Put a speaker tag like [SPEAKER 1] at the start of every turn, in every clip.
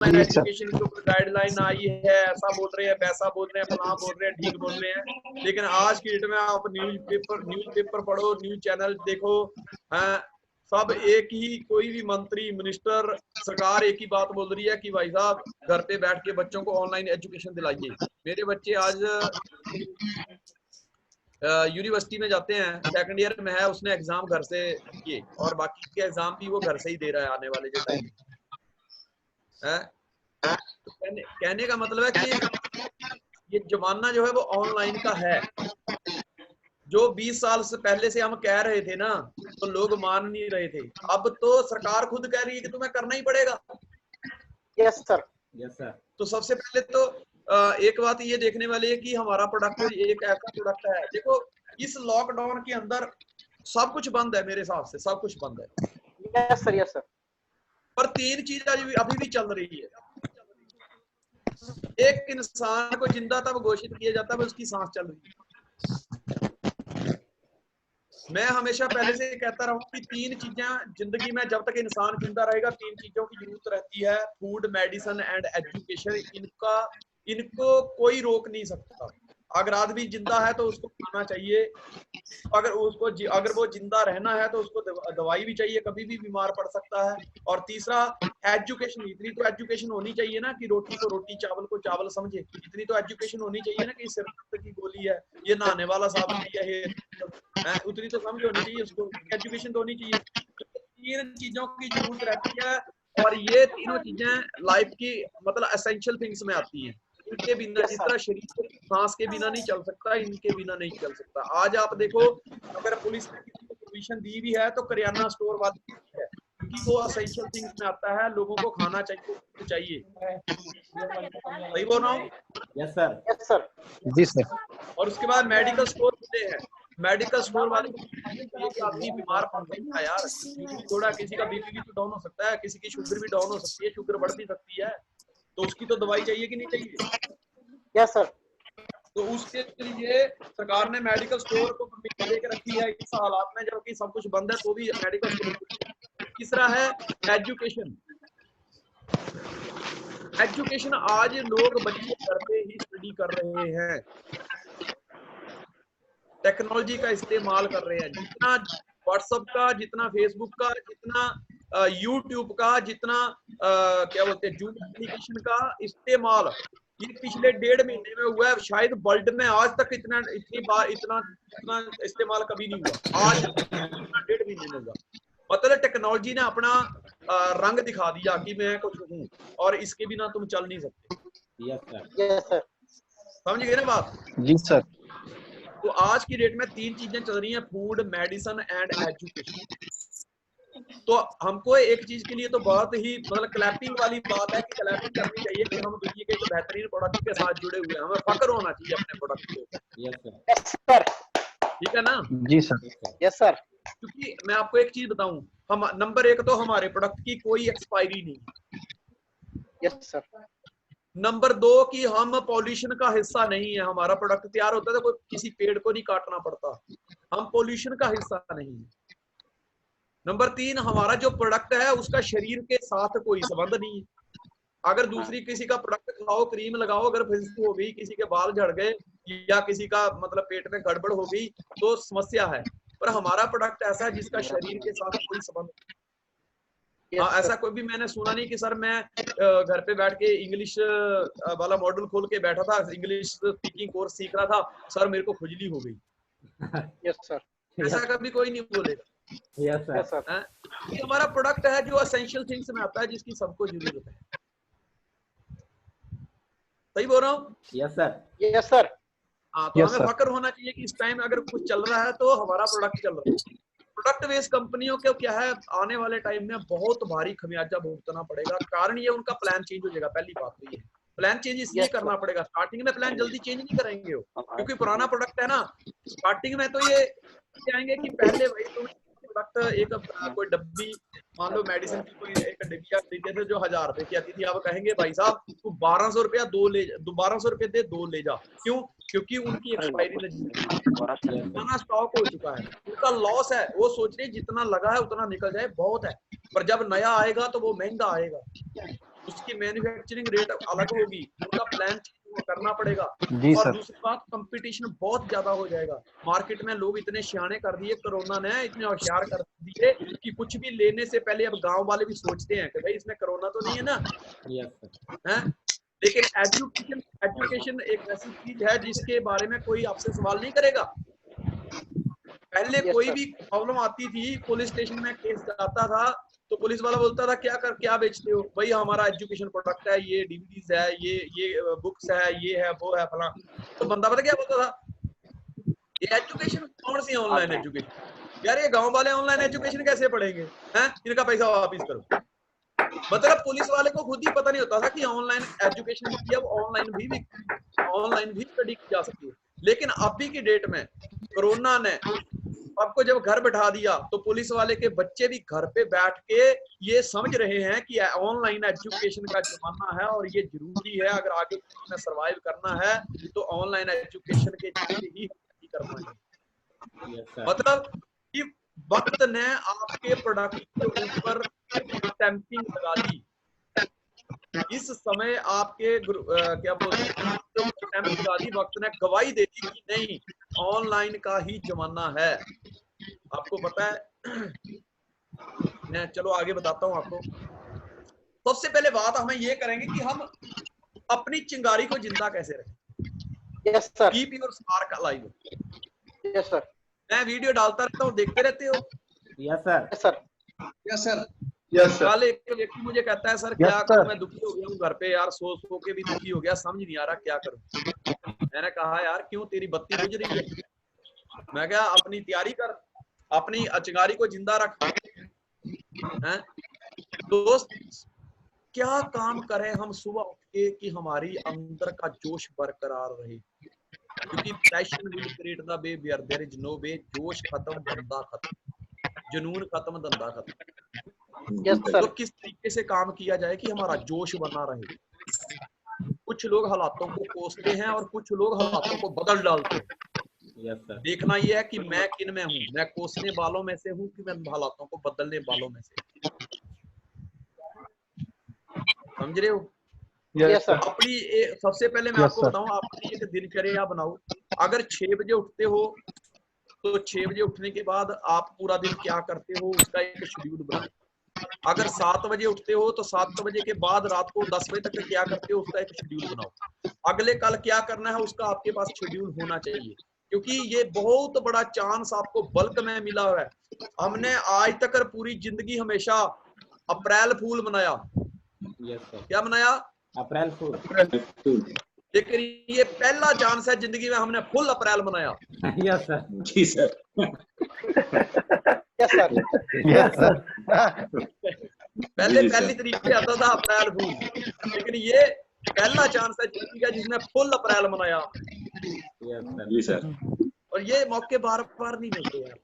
[SPEAKER 1] Education के ऊपर guideline आई है, ऐसा बोल रहे हैं, वैसा बोल रहे हैं, फलां बोल रहे हैं, ठीक बोल रहे हैं। लेकिन आज की डेट में आप न्यूज़पेपर पढ़ो, न्यूज चैनल देखो, सब एक ही, कोई भी मंत्री, मिनिस्टर, सरकार एक ही बात बोल रही है कि भाई साहब घर पे बैठ के बच्चों को ऑनलाइन एजुकेशन दिलाइए। मेरे बच्चे आज यूनिवर्सिटी में जाते हैं, सेकंड ईयर में है, उसने एग्जाम घर से किए और बाकी के एग्जाम भी वो घर से ही दे रहा है आने वाले जो टाइम है। तो कहने का मतलब है कि ये जमाना जो है वो ऑनलाइन का है। जो 20 साल से पहले से हम कह रहे थे ना, तो लोग मान नहीं रहे थे। अब तो सरकार खुद कह रही है कि तुम्हें करना ही पड़ेगा।
[SPEAKER 2] Yes sir.
[SPEAKER 3] Yes sir.
[SPEAKER 1] तो सबसे पहले तो एक बात ये देखने वाली है कि हमारा प्रोडक्ट एक ऐसा प्रोडक्ट है, देखो इस लॉकडाउन के अंदर सब कुछ बंद है, मेरे हिसाब से सब कुछ बंद है।
[SPEAKER 2] Yes sir, yes sir.
[SPEAKER 1] पर तीन चीज अभी भी चल रही है। एक इंसान को जिंदा तब घोषित किया जाता है उसकी सांस चल रही है। मैं हमेशा पहले से कहता रहा हूं कि तीन चीजें जिंदगी में जब तक इंसान जिंदा रहेगा, तीन चीजों की जरूरत रहती है, फूड, मेडिसिन एंड एजुकेशन। इनको कोई रोक नहीं सकता। अगर आदमी जिंदा है तो उसको खाना चाहिए, अगर वो जिंदा रहना है तो उसको दवाई भी चाहिए, कभी भी बीमार पड़ सकता है। और तीसरा एजुकेशन। इतनी तो एजुकेशन होनी चाहिए ना कि रोटी को रोटी, चावल को चावल समझे। इतनी तो एजुकेशन होनी चाहिए ना कि सिर दर्द की गोली है, ये नहाने वाला साबुन है, उतनी तो समझ होनी चाहिए उसको, एजुकेशन तो होनी चाहिए। तीन चीजों की जरूरत रहती है और ये तीनों चीजें लाइफ की मतलब एसेंशियल थिंग्स में आती हैं। इनके बिना, जिस तरह शरीर सांस के बिना नहीं चल सकता, इनके बिना नहीं चल सकता। आज आप देखो, अगर पुलिस ने किसी को परमिशन दी भी है तो करियाना स्टोर वाली है, क्योंकि वो एसेंशियल थिंग्स में आता है। लोगों को खाना चाहिए। सही बोल रहा हूँ?
[SPEAKER 3] Yes sir.
[SPEAKER 2] Yes sir.
[SPEAKER 4] जी सर।
[SPEAKER 1] और उसके बाद मेडिकल स्टोर होते हैं। मेडिकल स्टोर वाले एक आदमी बीमार पड़ सकता है यार, थोड़ा किसी का बीपी भी तो डाउन हो सकता है, किसी की शुगर भी डाउन हो सकती है, शुगर बढ़ भी सकती है, तो उसकी तो दवाई चाहिए कि नहीं चाहिए?
[SPEAKER 2] Yes sir.
[SPEAKER 1] तो उसके लिए सरकार ने मेडिकल स्टोर को परमिशन देकर रखी है इस हालात में, जबकि सब कुछ बंद है तो भी मेडिकल स्टोर। तीसरा है एजुकेशन। एजुकेशन आज लोग बच्चे घर पे ही स्टडी कर रहे हैं, टेक्नोलॉजी का इस्तेमाल कर रहे हैं। जितना व्हाट्सएप का, जितना फेसबुक का, जितना यूट्यूब का, जितना क्या बोलते हैं जूम एप्लीकेशन का इस्तेमाल ये पिछले 1.5 महीने में हुआ है। शायद वर्ल्ड में आज तक इतना इस्तेमाल कभी नहीं हुआ, आज 1.5 महीने में हुआ। मतलब टेक्नोलॉजी ने अपना रंग दिखा दिया कि मैं कुछ हूँ और इसके बिना तुम चल नहीं सकते।
[SPEAKER 3] Yes sir.
[SPEAKER 2] Yes sir.
[SPEAKER 1] समझ गए ना बात?
[SPEAKER 4] जी सर।
[SPEAKER 1] तो आज की डेट में तीन चीजें चल रही हैं, फूड, मेडिसिन एंड एजुकेशन। तो हमको एक चीज के लिए तो बहुत ही मतलब क्लैपिंग वाली बात है कि क्लैपिंग करनी चाहिए कि हम दुनिया के एक बेहतरीन प्रोडक्ट के साथ जुड़े हुए हैं। हमें फक्र होना चाहिए अपने प्रोडक्ट के ऊपर।
[SPEAKER 3] Yes sir.
[SPEAKER 1] ठीक है ना?
[SPEAKER 4] जी सर।
[SPEAKER 2] Yes sir.
[SPEAKER 1] क्योंकि मैं आपको एक चीज बताऊं, हम नंबर एक तो हमारे प्रोडक्ट की कोई एक्सपायरी नहीं।
[SPEAKER 2] Yes sir.
[SPEAKER 1] नंबर 2 कि हम पॉल्यूशन का हिस्सा नहीं है। हमारा प्रोडक्ट तैयार होता है तो कोई किसी पेड़ को नहीं काटना पड़ता, हम पॉल्यूशन का हिस्सा नहीं है। नंबर 3 हमारा जो प्रोडक्ट है उसका शरीर के साथ कोई संबंध नहीं है। अगर दूसरी किसी का प्रोडक्ट खाओ, क्रीम लगाओ, अगर फिजिक हो गई, किसी के बाल झड़ गए या किसी का मतलब पेट में गड़बड़ हो गई तो समस्या है। पर हमारा प्रोडक्ट ऐसा है जिसका शरीर के साथ कोई संबंध नहीं। हाँ, ऐसा कोई भी मैंने सुना नहीं कि सर मैं घर पे बैठ के इंग्लिश वाला मॉड्यूल खोल के बैठा था, इंग्लिश स्पीकिंग कोर्स सीख रहा था, सर मेरे को खुजली हो गई।
[SPEAKER 2] Yes sir.
[SPEAKER 1] ऐसा कभी कोई नहीं बोलेगा।
[SPEAKER 3] Yes sir.
[SPEAKER 1] ये हमारा प्रोडक्ट है जो एसेंशियल थिंग्स में आता है, जिसकी सबको जरूरत है। सही बोल रहा हूँ?
[SPEAKER 3] Yes sir.
[SPEAKER 2] Yes sir.
[SPEAKER 1] हाँ, तो हमें फक्र होना चाहिए कि इस टाइम अगर कुछ चल रहा है तो हमारा प्रोडक्ट चल रहा है। प्रोडक्ट बेस्ड कंपनियों को क्या है, आने वाले टाइम में बहुत भारी खमियाजा भुगतना पड़ेगा। कारण ये उनका प्लान चेंज हो जाएगा। पहली बात तो ये प्लान चेंज इसलिए करना पड़ेगा, स्टार्टिंग में प्लान जल्दी चेंज नहीं करेंगे वो, क्योंकि पुराना प्रोडक्ट है ना। स्टार्टिंग में तो ये आएंगे कि पहले भाई तुम्हें प्रोडक्ट एक कोई डब्बी, मान लो मेडिसिन की कोई एक डिब्बिया खरीदते थे जो 1000 रुपए की आती थी, अब कहेंगे भाई साहब तू 1200 रुपया 1200 रुपए दे 2 ले जा। क्यों? क्योंकि उनकी एक्सपायरी नजदीक, स्टॉक हो चुका है, उनका लॉस है। वो सोच रहे जितना लगा है उतना निकल जाए बहुत है, पर जब नया आएगा तो वो महंगा आएगा। उसकी मैन्युफैक्चरिंग रेट अलग होगी, उसका प्लान करना पड़ेगा।
[SPEAKER 3] जी
[SPEAKER 1] और
[SPEAKER 3] सर।
[SPEAKER 1] दूसरी बात, कंपटीशन बहुत ज्यादा हो जाएगा मार्केट में। लोग इतने सियाने कर दिए, कोरोना ने इतने होशियार कर दिए कि कुछ भी लेने से पहले अब गांव वाले भी सोचते हैं कि भाई इसमें कोरोना तो नहीं है ना।
[SPEAKER 3] Yes sir.
[SPEAKER 1] है? लेकिन एजुकेशन एक ऐसी चीज है जिसके बारे में कोई आपसे सवाल नहीं करेगा। पहले
[SPEAKER 2] Yes,
[SPEAKER 1] कोई
[SPEAKER 2] sir.
[SPEAKER 1] भी प्रॉब्लम आती थी, पुलिस स्टेशन में केस जाता था तो पुलिस वाला बोलता था क्या बेचते हो भाई, हमारा एजुकेशन प्रोडक्ट है, ये डीवीडीज है, ये बुक्स है, ये है, वो है, फला। तो बंदा पता क्या बोलता था, ये एजुकेशन कौन सी ऑनलाइन एजुकेशन, यार ये गांव वाले ऑनलाइन एजुकेशन कैसे पढ़ेंगे, हैं, इनका पैसा वापिस करो। मतलब पुलिस वाले को खुद ही पता नहीं होता था कि ऑनलाइन एजुकेशन भी अब ऑनलाइन भी स्टडी की जा सकती है। लेकिन अभी की डेट में कोरोना ने आपको जब घर बैठा दिया तो पुलिस वाले के बच्चे भी घर पे बैठ के ये समझ रहे हैं कि ऑनलाइन एजुकेशन का जमाना है और ये जरूरी है। अगर आगे में सरवाइव करना है तो ऑनलाइन एजुकेशन के जरिए ही कर पाएंगे। मतलब कि वक्त ने आपके प्रोडक्ट के ऊपर स्टैंपिंग लगा दी। इस समय आपके क्या बोलते हैं, स्टैंप लगा दी, वक्त ने गवाही दे दी कि नहीं, ऑनलाइन का ही जमाना है। आपको पता है, मैं चलो आगे बताता हूं आपको। सबसे पहले बात हमें ये करेंगे कि हम अपनी चिंगारी को जिंदा कैसे रखें।
[SPEAKER 2] Yes, sir.
[SPEAKER 1] Keep your spark alive.
[SPEAKER 2] Yes, sir.
[SPEAKER 1] मैं वीडियो डालता रहता हूँ, देखते रहते हो।
[SPEAKER 3] Yes sir.
[SPEAKER 2] Yes, sir.
[SPEAKER 4] Yes sir.
[SPEAKER 1] कल एक व्यक्ति मुझे कहता है सर क्या करूं, मैं दुखी हो गया हूँ घर पे यार, सो के भी दुखी हो गया, समझ नहीं आ रहा क्या करूं। मैंने कहा यार क्यों, तेरी बत्ती बुझ रही है? मैं क्या, अपनी तैयारी कर, अपनी चिंगारी को जिंदा रख। हैं? दोस्त, क्या काम करें हम सुबह उठ के कि हमारी अंदर का जोश बरकरार रहे, क्योंकि passion will create the way where there is no way. जोश खत्म, बंदा खत्म, जुनून खत्म, धंधा खत्म।
[SPEAKER 2] Yes,
[SPEAKER 1] तो
[SPEAKER 2] sir.
[SPEAKER 1] किस तरीके से काम किया जाए कि हमारा जोश बना रहे। कुछ लोग हालातों को कोसते हैं और कुछ लोग हालातों को बदल डालते हैं।
[SPEAKER 3] Yes sir.
[SPEAKER 1] देखना यह है कि मैं किन में हूँ, मैं कोसने वालों में से हूँ कि मैं हालातों को बदलने वालों में से। समझ रहे हो?
[SPEAKER 2] Yes, sir.
[SPEAKER 1] अपनी सबसे पहले मैं आपको बताऊं, अपनी एक दिनचर्या बनाओ। अगर 6 बजे उठते हो तो 6 बजे उठने के बाद आप पूरा दिन क्या करते हो उसका एक शेड्यूल बनाओ। अगर 7 बजे उठते हो तो 7 बजे के बाद रात को 10 बजे तक क्या करते हो उसका एक शेड्यूल बनाओ। अगले कल क्या करना है उसका आपके पास शेड्यूल होना चाहिए, क्योंकि ये बहुत बड़ा चांस आपको बल्क में मिला हुआ है। हमने आज तक पूरी जिंदगी हमेशा अप्रैल फूल मनाया।
[SPEAKER 3] Yes sir.
[SPEAKER 1] क्या मनाया?
[SPEAKER 3] अप्रैल फूल।
[SPEAKER 1] लेकिन ये पहला चांस है जिंदगी में हमने फुल अप्रैल मनाया।
[SPEAKER 3] Yes sir.
[SPEAKER 4] जी sir.
[SPEAKER 2] Yes, sir.
[SPEAKER 3] Yes sir.
[SPEAKER 1] पहले पहली तारीख पे आता था अप्रैल फूल, लेकिन ये पहला चांस है जिंदगी का जिसने फुल अप्रैल मनाया।
[SPEAKER 3] Yes sir.
[SPEAKER 4] जी सर।
[SPEAKER 1] और ये मौके बार बार नहीं मिलते यार।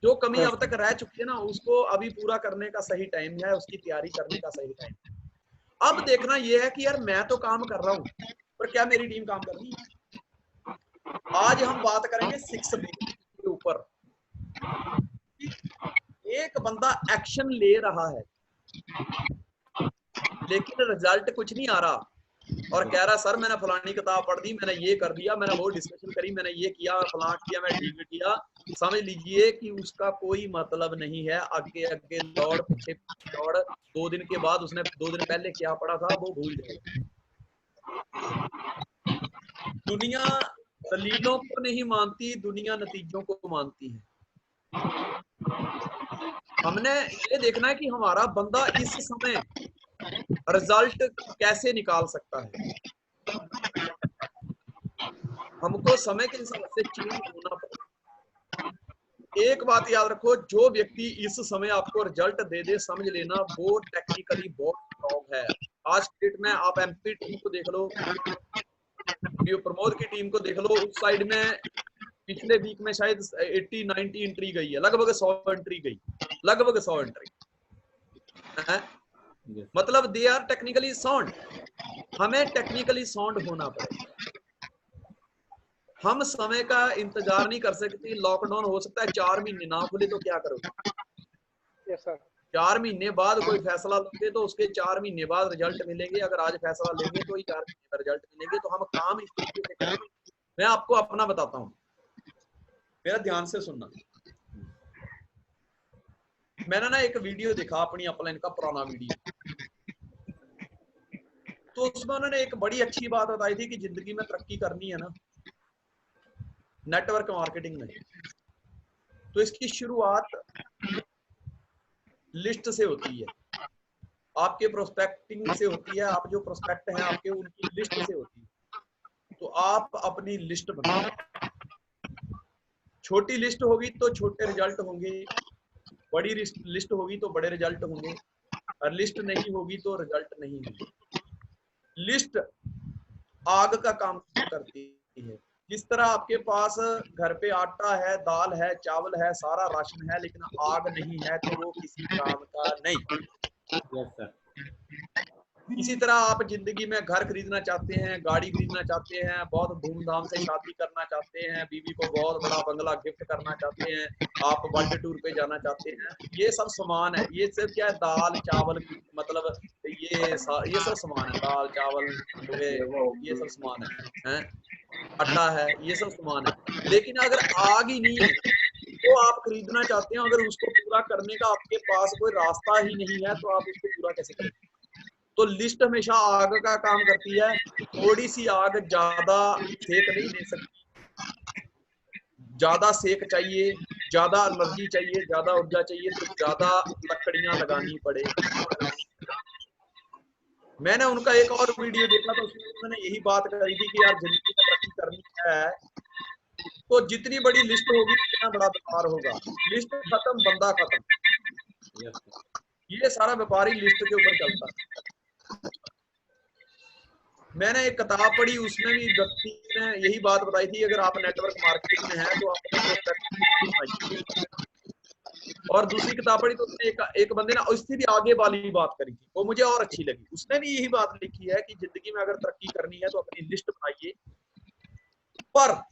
[SPEAKER 1] जो कमी अब तक रह चुकी है ना उसको अभी पूरा करने का सही टाइम है, उसकी तैयारी करने का सही टाइम है। अब देखना ये है कि यार मैं तो काम कर रहा हूँ पर क्या मेरी टीम काम कर रही है? आज हम बात करेंगे 6 बी के ऊपर। एक बंदा एक्शन ले रहा है लेकिन रिजल्ट कुछ नहीं आ रहा और कह रहा सर मैंने फलानी किताब पढ़ दी, मैंने ये कर दिया, मैंने वो डिस्कशन करी, मैंने ये किया, फलां किया, मैं ठीक किया। समझ लीजिए कि उसका कोई मतलब नहीं है। आगे आगे दौड़, पीछे दौड़, 2 दिन के बाद उसने 2 दिन पहले क्या पढ़ा था वो भूल जाएगा। दुनिया दलीलों को नहीं मानती, दुनिया नतीजों को मानती है। हमने ये देखना है कि हमारा बंदा इस समय रिजल्ट कैसे निकाल सकता है। हमको समय के हिसाब से चेंज होना पड़ेगा। एक बात याद रखो, जो व्यक्ति इस समय आपको रिजल्ट दे दे समझ लेना वो टेक्निकली बहुत स्ट्रॉन्ग है। आज डेट में आप एमपी टीम को देख लो, प्रमोद की टीम को देख लो, उस साइड में पिछले वीक में शायद 80-90 एंट्री गई है, लगभग 100 एंट्री गई, लगभग 100 एंट्री है। मतलब दे आर टेक्निकली साउंड। हमें टेक्निकली साउंड होना पड़ेगा। हम समय का इंतजार नहीं कर सकते। लॉकडाउन हो सकता है 4 महीने ना खुले तो क्या करोगे?
[SPEAKER 2] Yes, sir.
[SPEAKER 1] 4 महीने बाद कोई फैसला लेंगे तो उसके 4 महीने बाद रिजल्ट मिलेंगे। अगर आज फैसला लेंगे तो ही 4 महीने बाद रिजल्ट मिलेंगे। तो हम काम इस तरीके से करेंगे। मैं आपको अपना बताता हूँ, मेरा ध्यान से सुनना। मैंने ना एक वीडियो देखा अपनी अपलाइन का, पुराना वीडियो, तो उसमें उन्होंने एक बड़ी अच्छी बात बताई थी कि जिंदगी में तरक्की करनी है ना नेटवर्क मार्केटिंग में, तो इसकी शुरुआत लिस्ट से होती है, आपके प्रोस्पेक्टिंग से होती है। आप जो प्रोस्पेक्ट हैं आपके, उनकी लिस्ट से होती है। तो आप अपनी लिस्ट बनाओ। छोटी लिस्ट होगी तो छोटे रिजल्ट होंगे, बड़ी लिस्ट होगी तो बड़े रिजल्ट होंगे, और लिस्ट नहीं होगी तो रिजल्ट नहीं होंगे। लिस्ट आग का काम करती है। जिस तरह आपके पास घर पे आटा है, दाल है, चावल है, सारा राशन है, लेकिन आग नहीं है तो वो किसी काम का नहीं।
[SPEAKER 3] Yes, sir.
[SPEAKER 1] इसी तरह आप जिंदगी में घर खरीदना चाहते हैं, गाड़ी खरीदना चाहते हैं, बहुत धूमधाम से शादी करना चाहते हैं, बीवी को बहुत बड़ा बंगला गिफ्ट करना चाहते हैं, आप वर्ल्ड टूर पे जाना चाहते हैं, ये सब सामान है। ये सब क्या है? दाल चावल, मतलब ये सब सामान है। दाल चावल ये सब सामान है, आटा है, ये सब सामान है। लेकिन अगर आग ही नहीं है तो आप खरीदना चाहते हैं, अगर उसको पूरा करने का आपके पास कोई रास्ता ही नहीं है तो आप उसको पूरा कैसे करेंगे? तो लिस्ट हमेशा आग का काम करती है। थोड़ी सी आग ज्यादा सेक नहीं दे सकती, ज्यादा सेक चाहिए, ज्यादा एनर्जी चाहिए, ज्यादा ऊर्जा चाहिए तो ज्यादा लकड़ियां लगानी पड़ेगी। मैंने उनका एक और वीडियो देखा तो उसमें उन्होंने यही बात करी थी कि यार जिंदगी में तरक्की करनी है तो जितनी बड़ी लिस्ट होगी उतना बड़ा व्यापार होगा। लिस्ट खत्म, बंदा खत्म।
[SPEAKER 3] Yes, sir.
[SPEAKER 1] ये सारा व्यापारी लिस्ट के ऊपर चलता है। मैंने एक किताब पढ़ी, उसमें भी व्यक्ति ने यही बात बताई थी, अगर आप नेटवर्क मार्केटिंग में हैं तो अपने प्रोस्पेक्ट बनाइए। और दूसरी किताब पढ़ी तो उसने एक बंदे ने उससे भी आगे वाली बात करी थी, वो मुझे और अच्छी लगी। उसने भी यही बात लिखी है कि जिंदगी में अगर तरक्की करनी है तो अपनी लिस्ट बनाइए, पर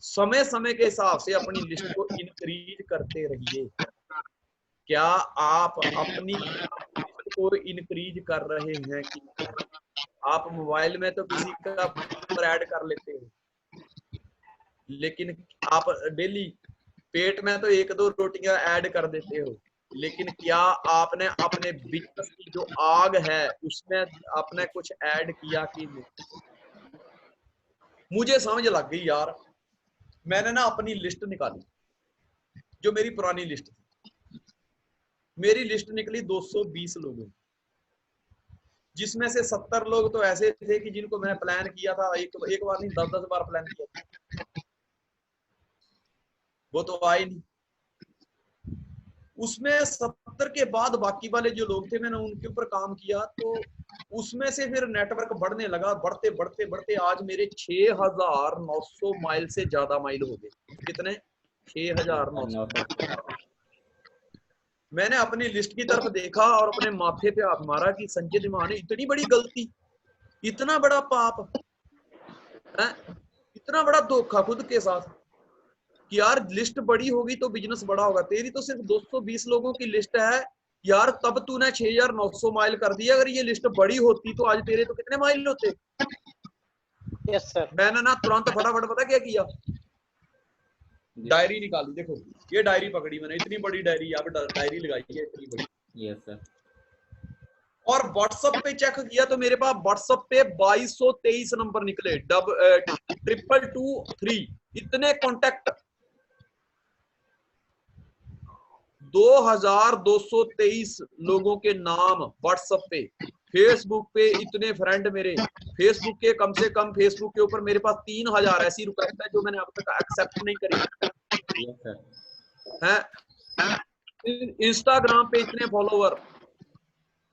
[SPEAKER 1] समय समय के हिसाब से अपनी लिस्ट को इंक्रीज करते रहिए। क्या आप अपनी लिस्ट को इंक्रीज कर रहे हैं कि आप मोबाइल में तो किसी का नंबर ऐड कर लेते हो, लेकिन आप डेली पेट में तो 1-2 रोटियां ऐड कर देते हो, लेकिन क्या आपने अपने बिजनेस की जो आग है उसमें आपने कुछ ऐड किया कि नहीं? मुझे समझ लग गई यार। मैंने ना अपनी लिस्ट निकाली, जो मेरी पुरानी लिस्ट थी। मेरी लिस्ट निकली 220 लोगों, जिसमें से 70 लोग तो ऐसे थे कि जिनको मैंने प्लान किया था, एक बार नहीं 10-10 बार प्लान किया था, वो तो आए नहीं। उसमें 70 के बाद बाकी वाले जो लोग थे मैंने उनके ऊपर काम किया, तो उसमें से फिर नेटवर्क बढ़ने लगा। बढ़ते बढ़ते बढ़ते आज मेरे 6,900 माइल से ज्यादा माइल हो गए। कितने? 6,900। मैंने अपनी लिस्ट की तरफ देखा और अपने माथे पे हाथ मारा कि संजय दिमाने इतनी बड़ी गलती, इतना बड़ा पाप है, इतना बड़ा धोखा खुद के साथ कि यार लिस्ट बड़ी होगी तो बिजनेस बड़ा होगा। तेरी तो सिर्फ 220 लोगों की लिस्ट है यार, तब तूने 6,900 माइल कर दिया। अगर ये लिस्ट बड़ी होती तो आज तेरे तो कितने माइल होते?
[SPEAKER 2] Yes sir.
[SPEAKER 1] मैंने ना तुरंत फटाफट पता क्या किया, डायरी निकाली। देखो ये डायरी पकड़ी मैंने, इतनी बड़ी डायरी, अब डायरी लगाई है इतनी बड़ी।
[SPEAKER 3] Yes, sir.
[SPEAKER 1] और व्हाट्सएप पे चेक किया तो मेरे पास व्हाट्सएप पे 2223 नंबर निकले, 2223 इतने कॉन्टेक्ट। 2223 लोगों के नाम व्हाट्सएप पे। फेसबुक पे इतने फ्रेंड मेरे, फेसबुक के कम से कम फेसबुक के ऊपर मेरे पास 3000 ऐसी रिक्वेस्ट है जो मैंने अब तक एक्सेप्ट नहीं करी
[SPEAKER 3] Yes, sir.
[SPEAKER 1] है। इंस्टाग्राम पे इतने फॉलोवर।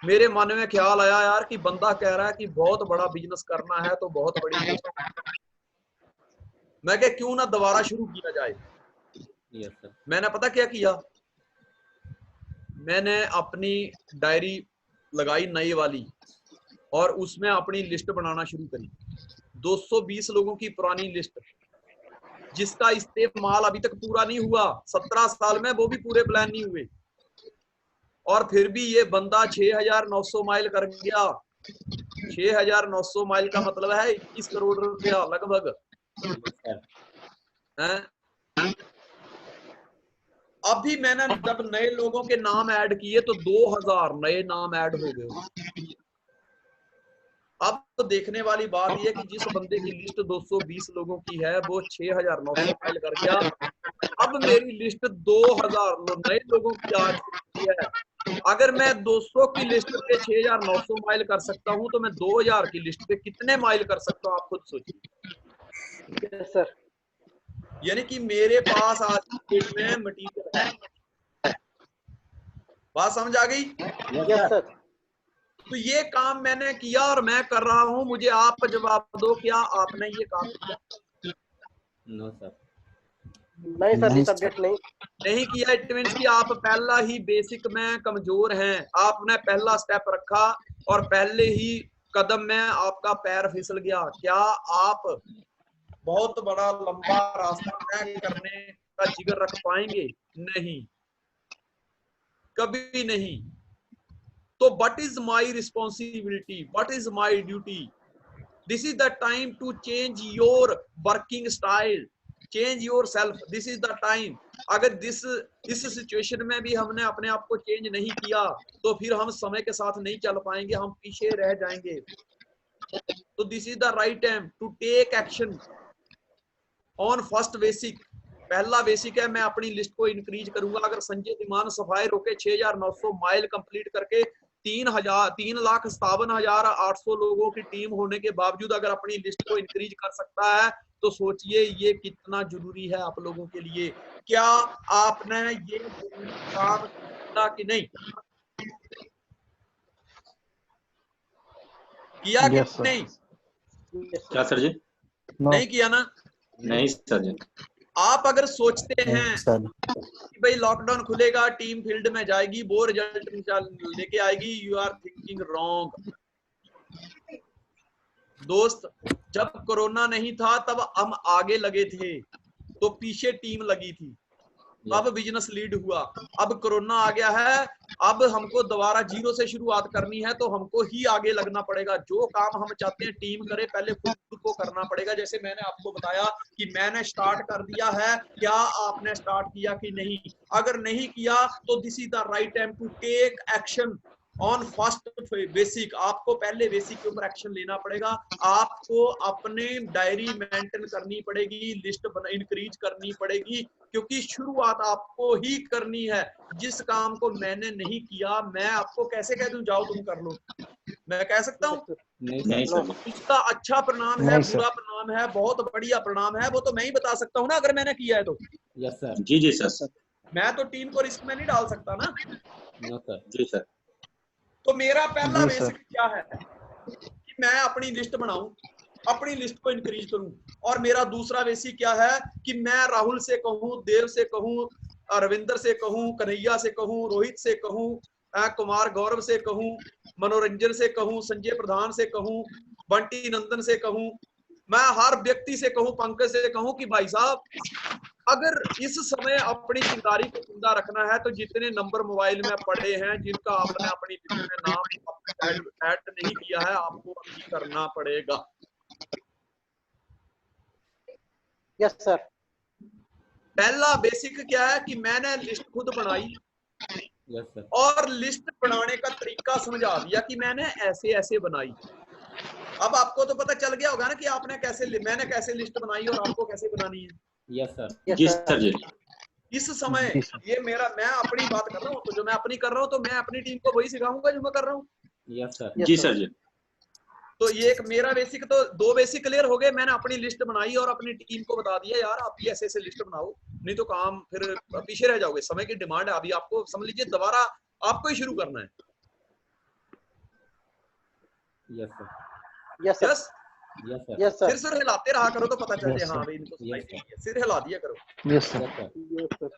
[SPEAKER 1] मेरे मन में ख्याल आया यार कि बंदा कह रहा है कि बहुत बड़ा बिजनेस करना है तो बहुत बड़ी लिस्ट, मैं क्या क्यों ना दोबारा शुरू किया जाए।
[SPEAKER 3] Yes, sir.
[SPEAKER 1] मैंने पता क्या किया, मैंने अपनी डायरी लगाई नई वाली और उसमें अपनी लिस्ट बनाना शुरू करी। 220 लोगों की पुरानी लिस्ट, जिसका इस्तेमाल अभी तक पूरा नहीं हुआ। 17 साल में वो भी पूरे प्लान नहीं हुए। और फिर भी ये बंदा 6,900 माइल कर गया। 6,900 माइल का मतलब है 21 करोड़ रुपया लगभग है। अभी मैंने जब नए लोगों के नाम ऐड किए तो 2,000 नए नाम ऐड हो गए। अब तो देखने वाली बात यह कि जिस बंदे की लिस्ट 220 लोगों की है वो 6,900 माइल कर गया। अब मेरी लिस्ट 2,000 नए लोगों की आ चुकी है। अगर मैं 200 की लिस्ट पे 6,900 माइल कर सकता हूं तो मैं 2,000 की लिस्ट पे कितने माइल कर सकता हूं, आप खुद सोचिए।
[SPEAKER 2] Yes sir.
[SPEAKER 1] यानी कि मेरे पास आज की डेट में मटीरियल है। बात समझ आ गई?
[SPEAKER 2] Yes sir.
[SPEAKER 1] तो ये काम मैंने किया और मैं कर रहा हूं। मुझे आप जवाब दो, क्या आपने ये काम किया?
[SPEAKER 3] No sir.
[SPEAKER 2] नहीं सर, सब्जेक्ट
[SPEAKER 1] नहीं किया। इट मींस कि आप पहला ही बेसिक में कमजोर हैं। आपने पहला स्टेप रखा और पहले ही कदम में आपका पैर फिसल गया। क्या आप बहुत बड़ा लंबा रास्ता तय करने का जिगर रख पाएंगे? नहीं, कभी नहीं। तो what is my responsibility, what is my duty? This is the time to change your working style, change yourself. This is the time. अगर इस सिचुएशन में भी हमने अपने आप को चेंज नहीं किया तो फिर हम समय के साथ नहीं चल पाएंगे, हम पीछे रह जाएंगे। तो this is the right time to take action on first basic. पहला बेसिक है, मैं अपनी लिस्ट को इंक्रीज करूंगा। अगर संजय धीमान सफाई रोके 6,900 माइल कंप्लीट करके 3,57,800 लोगों की टीम होने के बावजूद अगर अपनी लिस्ट को इंक्रीज कर सकता है तो सोचिए ये कितना जरूरी है आप लोगों के लिए। क्या आपने ये काम किया कि नहीं किया कि नहीं?
[SPEAKER 4] क्या सर जी?
[SPEAKER 1] नहीं किया ना?
[SPEAKER 4] नहीं सर जी।
[SPEAKER 1] आप अगर सोचते हैं कि भाई लॉकडाउन खुलेगा, टीम फील्ड में जाएगी, वो रिजल्ट लेके आएगी, यू आर थिंकिंग रॉन्ग दोस्त। जब कोरोना नहीं था तब हम आगे लगे थे तो पीछे टीम लगी थी, अब बिजनेस लीड हुआ। अब कोरोना आ गया है, अब हमको दोबारा जीरो से शुरुआत करनी है तो हमको ही आगे लगना पड़ेगा। जो काम हम चाहते हैं टीम करे, पहले खुद को करना पड़ेगा। जैसे मैंने आपको बताया कि मैंने स्टार्ट कर दिया है, क्या आपने स्टार्ट किया कि नहीं? अगर नहीं किया तो this is the right time to take action on first basic. आपको पहले बेसिक के ऊपर एक्शन लेना पड़ेगा। आपको अपने डायरी मेंटेन करनी पड़ेगी, लिस्ट इंक्रीज करनी पड़ेगी, क्योंकि शुरुआत आपको ही करनी है। जिस काम को मैंने नहीं किया मैं आपको कैसे कह दूं जाओ तुम कर लो? मैं कह सकता हूं?
[SPEAKER 4] नहीं सर।
[SPEAKER 1] उसका अच्छा परिणाम है, बुरा परिणाम है, बहुत बढ़िया परिणाम है, वो तो मैं ही बता सकता हूं ना अगर मैंने किया है तो।
[SPEAKER 3] Yes sir.
[SPEAKER 4] जी जी सर।
[SPEAKER 1] मैं तो टीम को रिस्क में नहीं डाल सकता ना।
[SPEAKER 3] No sir.
[SPEAKER 4] जी सर।
[SPEAKER 1] तो मेरा पहला बेसिक क्या है कि मैं अपनी लिस्ट बनाऊं, अपनी लिस्ट को इंक्रीज करूं। और मेरा दूसरा बेसिक क्या है कि मैं राहुल से कहूं, देव से कहूं, रविंदर से कहूं, कन्हैया से कहूं, रोहित से कहूं, कुमार गौरव से कहूं, मनोरंजन से कहूं, संजय प्रधान से कहूं, बंटी नंदन से कहूं, मैं हर व्यक्ति से कहूं, पंकज से कहूं कि भाई साहब अगर इस समय अपनी चिंगारी को जिंदा रखना है तो जितने नंबर मोबाइल में पड़े हैं जिनका आपने अपनी लिस्ट में नाम ऐड नहीं किया है आपको अभी करना पड़ेगा।
[SPEAKER 2] Yes sir.
[SPEAKER 1] पहला बेसिक क्या है कि मैंने लिस्ट खुद बनाई
[SPEAKER 3] यस सर।
[SPEAKER 1] और लिस्ट बनाने का तरीका समझा दिया कि मैंने ऐसे ऐसे बनाई। अब आपको तो पता चल गया होगा ना कि आपने मैंने कैसे लिस्ट बनाई और आपको कैसे बनानी है।
[SPEAKER 3] Yes sir.
[SPEAKER 4] जी सर जी।
[SPEAKER 1] इस समय ये मैं अपनी बात कर रहा हूँ, तो जो मैं अपनी कर रहा हूँ तो मैं अपनी टीम को वही सिखाऊंगा जो मैं कर रहा हूँ।
[SPEAKER 3] Yes sir.
[SPEAKER 4] जी सर जी।
[SPEAKER 1] तो ये एक मेरा बेसिक, तो दो बेसिक क्लियर हो गए। मैंने अपनी लिस्ट बनाई और अपनी टीम को बता दिया यार आप भी ऐसे ऐसे लिस्ट बनाओ, नहीं तो काम फिर पीछे रह जाओगे। समय की डिमांड है, अभी आपको समझ लीजिए दोबारा आपको ही शुरू करना है।
[SPEAKER 3] Yes sir.
[SPEAKER 2] Yes sir.
[SPEAKER 1] Yes
[SPEAKER 3] yes sir.
[SPEAKER 2] Yes sir.
[SPEAKER 1] सिर हिलाते रहा करो तो पता चल जाए हाँ भाई इनको सुनाई दे रही है, सिर हिला दिया करो।
[SPEAKER 3] Yes sir.
[SPEAKER 2] Yes sir.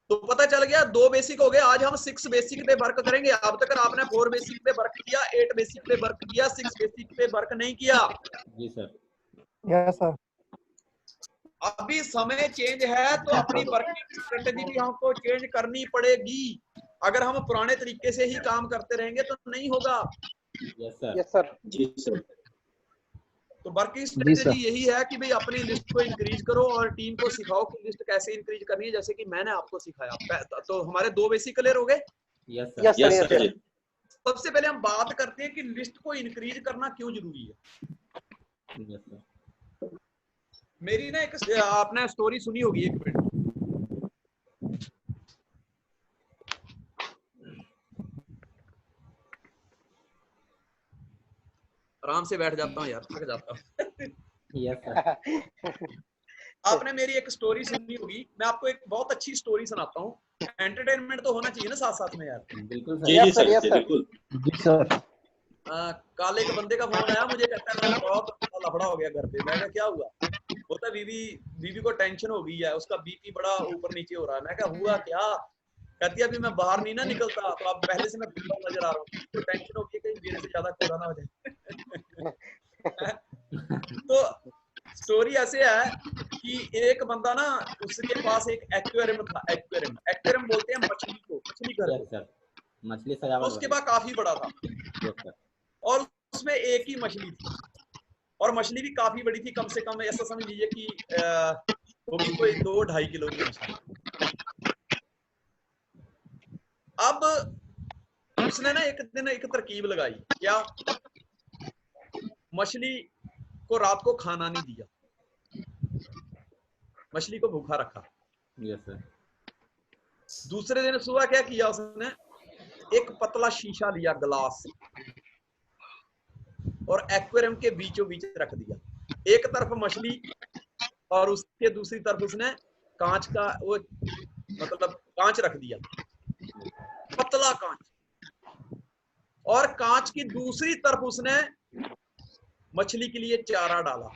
[SPEAKER 1] तो पता चल गया 2 बेसिक हो गए। आज हम 6 बेसिक पे वर्क करेंगे। अब तक आपने 4 बेसिक पे वर्क किया, 8 बेसिक पे वर्क किया, 6 बेसिक पे वर्क नहीं किया।
[SPEAKER 3] जी सर।
[SPEAKER 5] Yes sir.
[SPEAKER 1] अभी समय चेंज है तो अपनी वर्किंग स्ट्रेटेजी भी हमको चेंज करनी पड़ेगी। अगर हम पुराने तरीके से ही काम करते रहेंगे तो नहीं होगा।
[SPEAKER 3] Yes sir.
[SPEAKER 2] Yes sir.
[SPEAKER 4] जी सर।
[SPEAKER 1] तो वर्किंग स्ट्रेटेजी यही है कि भाई अपनी लिस्ट को इंक्रीज करो और टीम को सिखाओ कि लिस्ट कैसे इंक्रीज करनी है, जैसे कि मैंने आपको सिखाया। तो हमारे 2 बेसिक क्लियर हो गए।
[SPEAKER 3] Yes sir.
[SPEAKER 2] Yes sir.
[SPEAKER 4] Yes
[SPEAKER 2] yes
[SPEAKER 4] sir
[SPEAKER 2] sir.
[SPEAKER 4] जी।
[SPEAKER 1] सबसे पहले हम बात करते हैं कि लिस्ट को इंक्रीज करना क्यों जरूरी है।
[SPEAKER 3] Yes sir.
[SPEAKER 1] मेरी ना एक आपने स्टोरी सुनी होगी, 1 मिनट आराम से बैठ जाता हूँ यार, थक जाता हूँ।
[SPEAKER 3] Yes sir.
[SPEAKER 1] आपने मेरी एक स्टोरी सुनी होगी, मैं आपको एक बहुत अच्छी स्टोरी सुनाता हूँ। एंटरटेनमेंट तो होना चाहिए ना साथ साथ में यार।
[SPEAKER 3] बिल्कुल
[SPEAKER 4] जी
[SPEAKER 3] सर।
[SPEAKER 4] जी
[SPEAKER 2] यस सर।
[SPEAKER 4] सर
[SPEAKER 2] यस
[SPEAKER 4] जी
[SPEAKER 2] सर।
[SPEAKER 4] बिल्कुल।
[SPEAKER 5] जी सर।
[SPEAKER 1] काले के बंदे का फोन आया मुझे, कहता है बहुत लफड़ा हो गया घर पे। मैं कहा क्या हुआ? बोलता बीवी को टेंशन हो गई है, उसका बीपी बड़ा ऊपर नीचे हो रहा है। मैं कहा हुआ क्या? कहती है अभी मैं बाहर नहीं ना निकलता, तो अब पहले से मैं भूखा नजर आ रहा हूँ, तो टेंशन हो गई कहीं मेरे से ज्यादा कोरा ना हो जाए। तो स्टोरी ऐसे है कि एक बंदा ना, उसके पास एक एक्वेरियम था। एक्वेरियम बोलते हैं मछली को, मछली घर
[SPEAKER 3] यस
[SPEAKER 1] को।
[SPEAKER 3] सर। मछली
[SPEAKER 1] तो
[SPEAKER 3] सजावट
[SPEAKER 1] उसके
[SPEAKER 3] वाली।
[SPEAKER 1] पास काफी बड़ा था
[SPEAKER 3] यस सर।
[SPEAKER 1] और उसमें एक ही मछली थी, और मछली भी काफी बड़ी थी। कम से कम ऐसा समझ लीजिए कि होगी कोई 2-2.5 किलो की मछली। अब उसने ना एक दिन एक तरकीब लगाई। क्या? मछली को रात को खाना नहीं दिया, मछली को भूखा रखा।
[SPEAKER 3] Yes sir.
[SPEAKER 1] दूसरे दिन सुबह क्या किया उसने? एक पतला शीशा लिया, ग्लास, और एक्वेरियम के बीचों बीच रख दिया। एक तरफ मछली और उसके दूसरी तरफ उसने कांच का वो मतलब कांच रख दिया, पतला कांच। और कांच की दूसरी तरफ उसने मछली के लिए चारा डाला।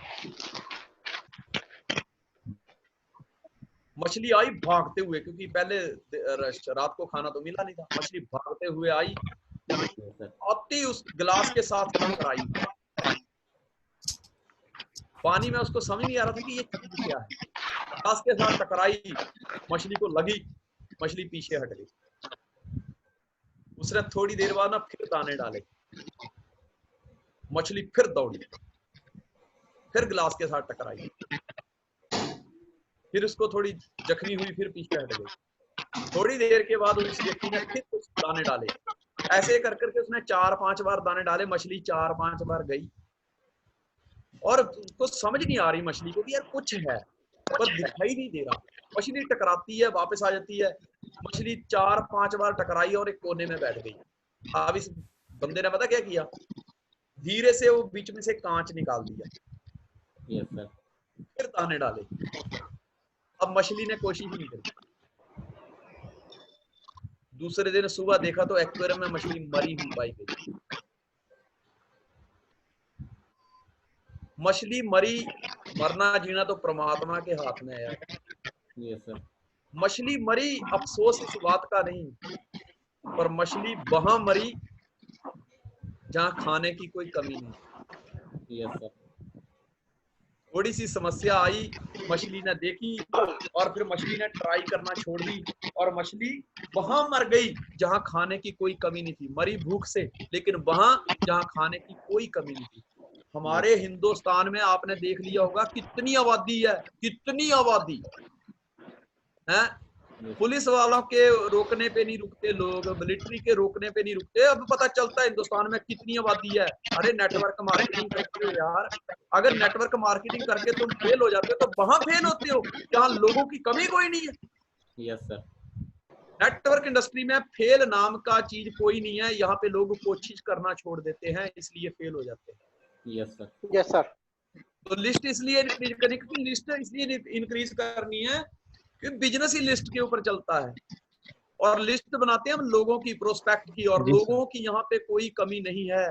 [SPEAKER 1] मछली आई भागते हुए, क्योंकि पहले रात को खाना तो मिला नहीं था। मछली भागते हुए आई,
[SPEAKER 3] यस सर।
[SPEAKER 1] आती उस गिलास के साथ टकराई। पानी में उसको समझ नहीं आ रहा था कि ये चीज क्या है। गिलास के साथ टकराई, मछली को लगी, मछली पीछे हट गई। उसने थोड़ी देर बाद ना फिर दाने डाले, मछली फिर दौड़ी, फिर गिलास के साथ टकराई, फिर उसको थोड़ी जख्मी हुई, फिर पीछे हट गई। थोड़ी देर के बाद उस व्यक्ति ने फिर कुछ दाने डाले। ऐसे कर करके उसने 4-5 बार दाने डाले, मछली 4-5 बार गई, और उसको समझ नहीं आ रही मछली को कि यार कुछ है, पर दिखाई नहीं दे रहा। मछली टकराती है, वापस आ जाती है। मछली 4-5 बार टकराई और एक कोने में बैठ गई। अब इस बंदे ने पता क्या किया? धीरे से वो बीच में से कांच निकाल दिया,
[SPEAKER 3] यस सर।
[SPEAKER 1] फिर दाने डाले। अब मछली ने कोशिश नहीं करी। दूसरे दिन सुबह देखा तो एक्वेरियम में मछली मरी हुई पाई गई। मछली मरी, मरना जीना तो परमात्मा के हाथ में है यार।
[SPEAKER 3] Yes sir.
[SPEAKER 1] मछली मरी, अफसोस इस बात का नहीं, पर मछली वहां मरी जहां खाने की कोई कमी नहीं।
[SPEAKER 3] Yes sir.
[SPEAKER 1] थोड़ी सी समस्या आई, मछली ने देखी, और फिर मछली ने ट्राई करना छोड़ दी, और मछली वहां मर गई जहां खाने की कोई कमी नहीं थी। मरी भूख से, लेकिन वहां जहां खाने की कोई कमी नहीं थी। हमारे हिंदुस्तान में आपने देख लिया होगा कितनी आबादी है, कितनी आबादी है। पुलिस वालों के रोकने पे नहीं रुकते लोग, मिलिट्री के रोकने पे नहीं रुकते। अब पता चलता है हिंदुस्तान में कितनी आबादी है। अरे नेटवर्क मार्केटिंग करते हो यार। अगर नेटवर्क मार्केटिंग करके तुम फेल हो जाते हो तो वहां फेल होते हो जहां लोगों की कमी कोई नहीं है।
[SPEAKER 3] Yes sir.
[SPEAKER 1] नेटवर्क इंडस्ट्री में फेल नाम का चीज कोई नहीं है। यहाँ पे लोग कोशिश करना छोड़ देते हैं, इसलिए फेल हो जाते हैं।
[SPEAKER 3] Yes sir.
[SPEAKER 2] Yes sir.
[SPEAKER 1] तो लिस्ट इसलिए इंक्रीज करनी, क्योंकि लिस्ट इसलिए इंक्रीज करनी है कि बिजनेस ही लिस्ट के ऊपर चलता है, और लिस्ट बनाते हैं हम लोगों की, प्रोस्पेक्ट की, और
[SPEAKER 5] जी
[SPEAKER 1] लोगों की यहाँ पे कोई कमी नहीं है।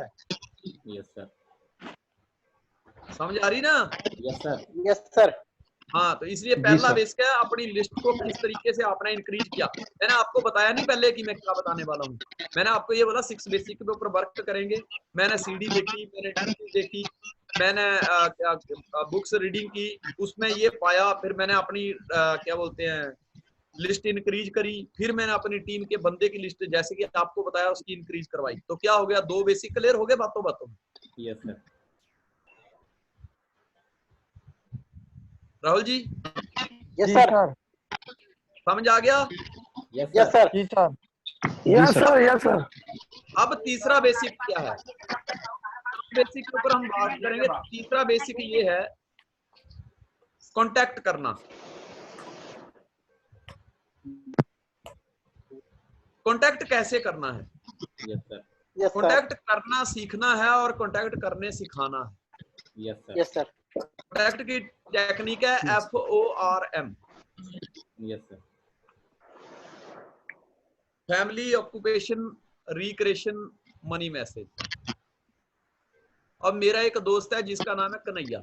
[SPEAKER 3] Yes sir.
[SPEAKER 1] समझ आ रही ना?
[SPEAKER 3] Yes sir.
[SPEAKER 2] Yes sir.
[SPEAKER 1] हाँ, तो इसलिए
[SPEAKER 5] जी
[SPEAKER 1] पहला
[SPEAKER 5] सर।
[SPEAKER 1] बेसिक है अपनी लिस्ट को किस तरीके से आपने इंक्रीज किया। मैंने आपको बताया नहीं पहले कि मैं क्या बताने वाला हूँ। मैंने आपको ये बोला 6 बेसिक के ऊपर वर्क करेंगे। मैंने सीडी देखी, मैंने डीडी देखी, मैंने बुक्स रीडिंग की, उसमें ये पाया। फिर मैंने अपनी क्या बोलते हैं लिस्ट इंक्रीज करी, फिर मैंने अपनी टीम के बंदे की लिस्ट जैसे कि आपको बताया उसकी इंक्रीज करवाई, तो क्या हो गया, 2 बेसिक क्लियर हो गए बातों बातों में।
[SPEAKER 3] Yes sir.
[SPEAKER 1] Rahul ji
[SPEAKER 2] yes sir.
[SPEAKER 1] समझ आ गया?
[SPEAKER 3] Yes
[SPEAKER 2] yes
[SPEAKER 3] sir.
[SPEAKER 2] Sir.
[SPEAKER 5] Yes sir, yes sir.
[SPEAKER 1] अब तीसरा बेसिक क्या है, बेसिक के ऊपर हम बात करेंगे। तीसरा बेसिक ये है कांटेक्ट करना। कांटेक्ट कैसे करना है?
[SPEAKER 3] Yes sir.
[SPEAKER 2] Yes sir.
[SPEAKER 1] Contact करना सीखना है और कांटेक्ट करने सिखाना है।
[SPEAKER 3] Yes sir.
[SPEAKER 2] Yes sir.
[SPEAKER 1] Contact की टेक्निक है FORM,
[SPEAKER 3] yes sir.
[SPEAKER 1] Family, occupation, recreation, money, message. अब मेरा एक दोस्त है जिसका नाम है कन्हैया।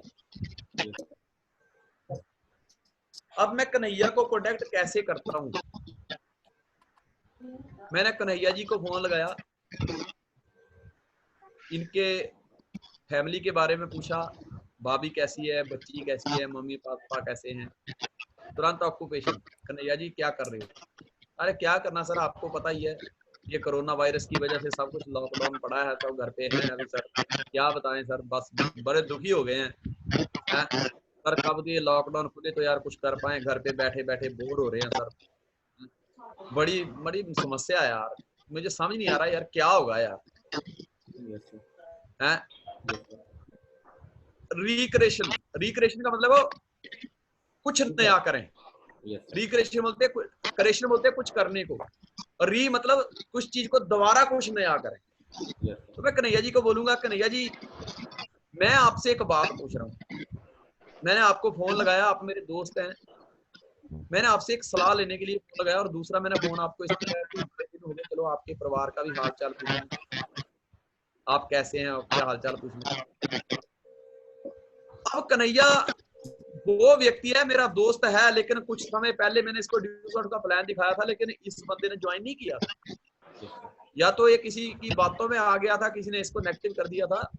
[SPEAKER 1] अब मैं कन्हैया को कांटेक्ट कैसे करता हूँ? मैंने कन्हैया जी को फोन लगाया, इनके फैमिली के बारे में पूछा, भाभी कैसी है, बच्ची कैसी है, मम्मी पापा कैसे हैं। तुरंत ऑक्यूपेशन, कन्हैया जी क्या कर रहे हो? अरे क्या करना सर, आपको पता ही है ये कोरोना वायरस की वजह से सब कुछ लॉकडाउन पड़ा है, सब घर पे हैं अभी सर, क्या बताएं सर, बस बड़े दुखी हो गए हैं सर, कब ये लॉकडाउन खुले तो यार कुछ कर पाए, घर पे बैठे बैठे बोर हो रहे हैं सर, बड़ी बड़ी समस्या है यार, मुझे समझ नहीं आ रहा यार क्या होगा यार। हैं रिक्रिएशन, रिक्रिएशन का मतलब हो कुछ नया करें, रिक्रिएशन बोलते हैं, क्रिएशन बोलते हैं कुछ करने को, और री मतलब कुछ चीज को दोबारा कुछ नया करें। तो मैं कन्हैया जी को बोलूंगा, कन्हैया जी मैं आपसे एक बात पूछ रहा हूँ, मैंने आपको फोन लगाया, आप मेरे दोस्त हैं, मैंने आपसे एक सलाह लेने के लिए फोन लगाया, और दूसरा मैंने फोन आपको इस तरह हो गया, चलो आपके परिवार का भी हाल चाल पूछना, आप कैसे हैं, आपके हाल चाल पूछना। अब कन्हैया वो व्यक्ति है, मेरा दोस्त है, लेकिन कुछ समय पहले मैंने इसको ड्यूसॉट का प्लान दिखाया था, लेकिन इस बंदे ने ज्वाइन नहीं किया, या तो ये किसी की बातों में आ गया था, किसी ने इसको नेगेटिव कर दिया था।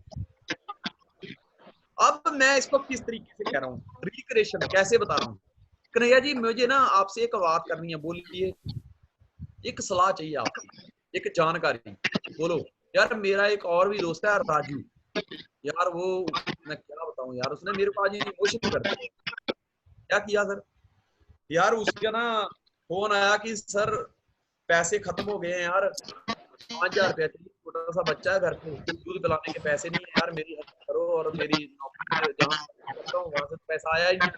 [SPEAKER 1] अब मैं इसको किस तरीके से कह रहा हूँ, रिक्रिएशन कैसे बता रहा हूँ। कन्हैया जी मुझे ना आपसे एक बात करनी है, बोलिए, एक सलाह चाहिए आपकी, एक जानकारी, बोलो। यार मेरा एक और भी दोस्त है राजू, यार वो मैं क्या बताऊं यार, उसने मेरे को आज इमोशनल कर दिया। क्या किया सर, यार उसका ना फोन आया कि सर पैसे खत्म हो गए हैं यार, 5000 रुपया चाहिए, छोटा सा बच्चा है घर पे, दूध पिलाने के पैसे नहीं है यार, मेरी हेल्प करो, और मेरी नौकरी जहाँ करता हूँ वहां से पैसा आया ही नहीं,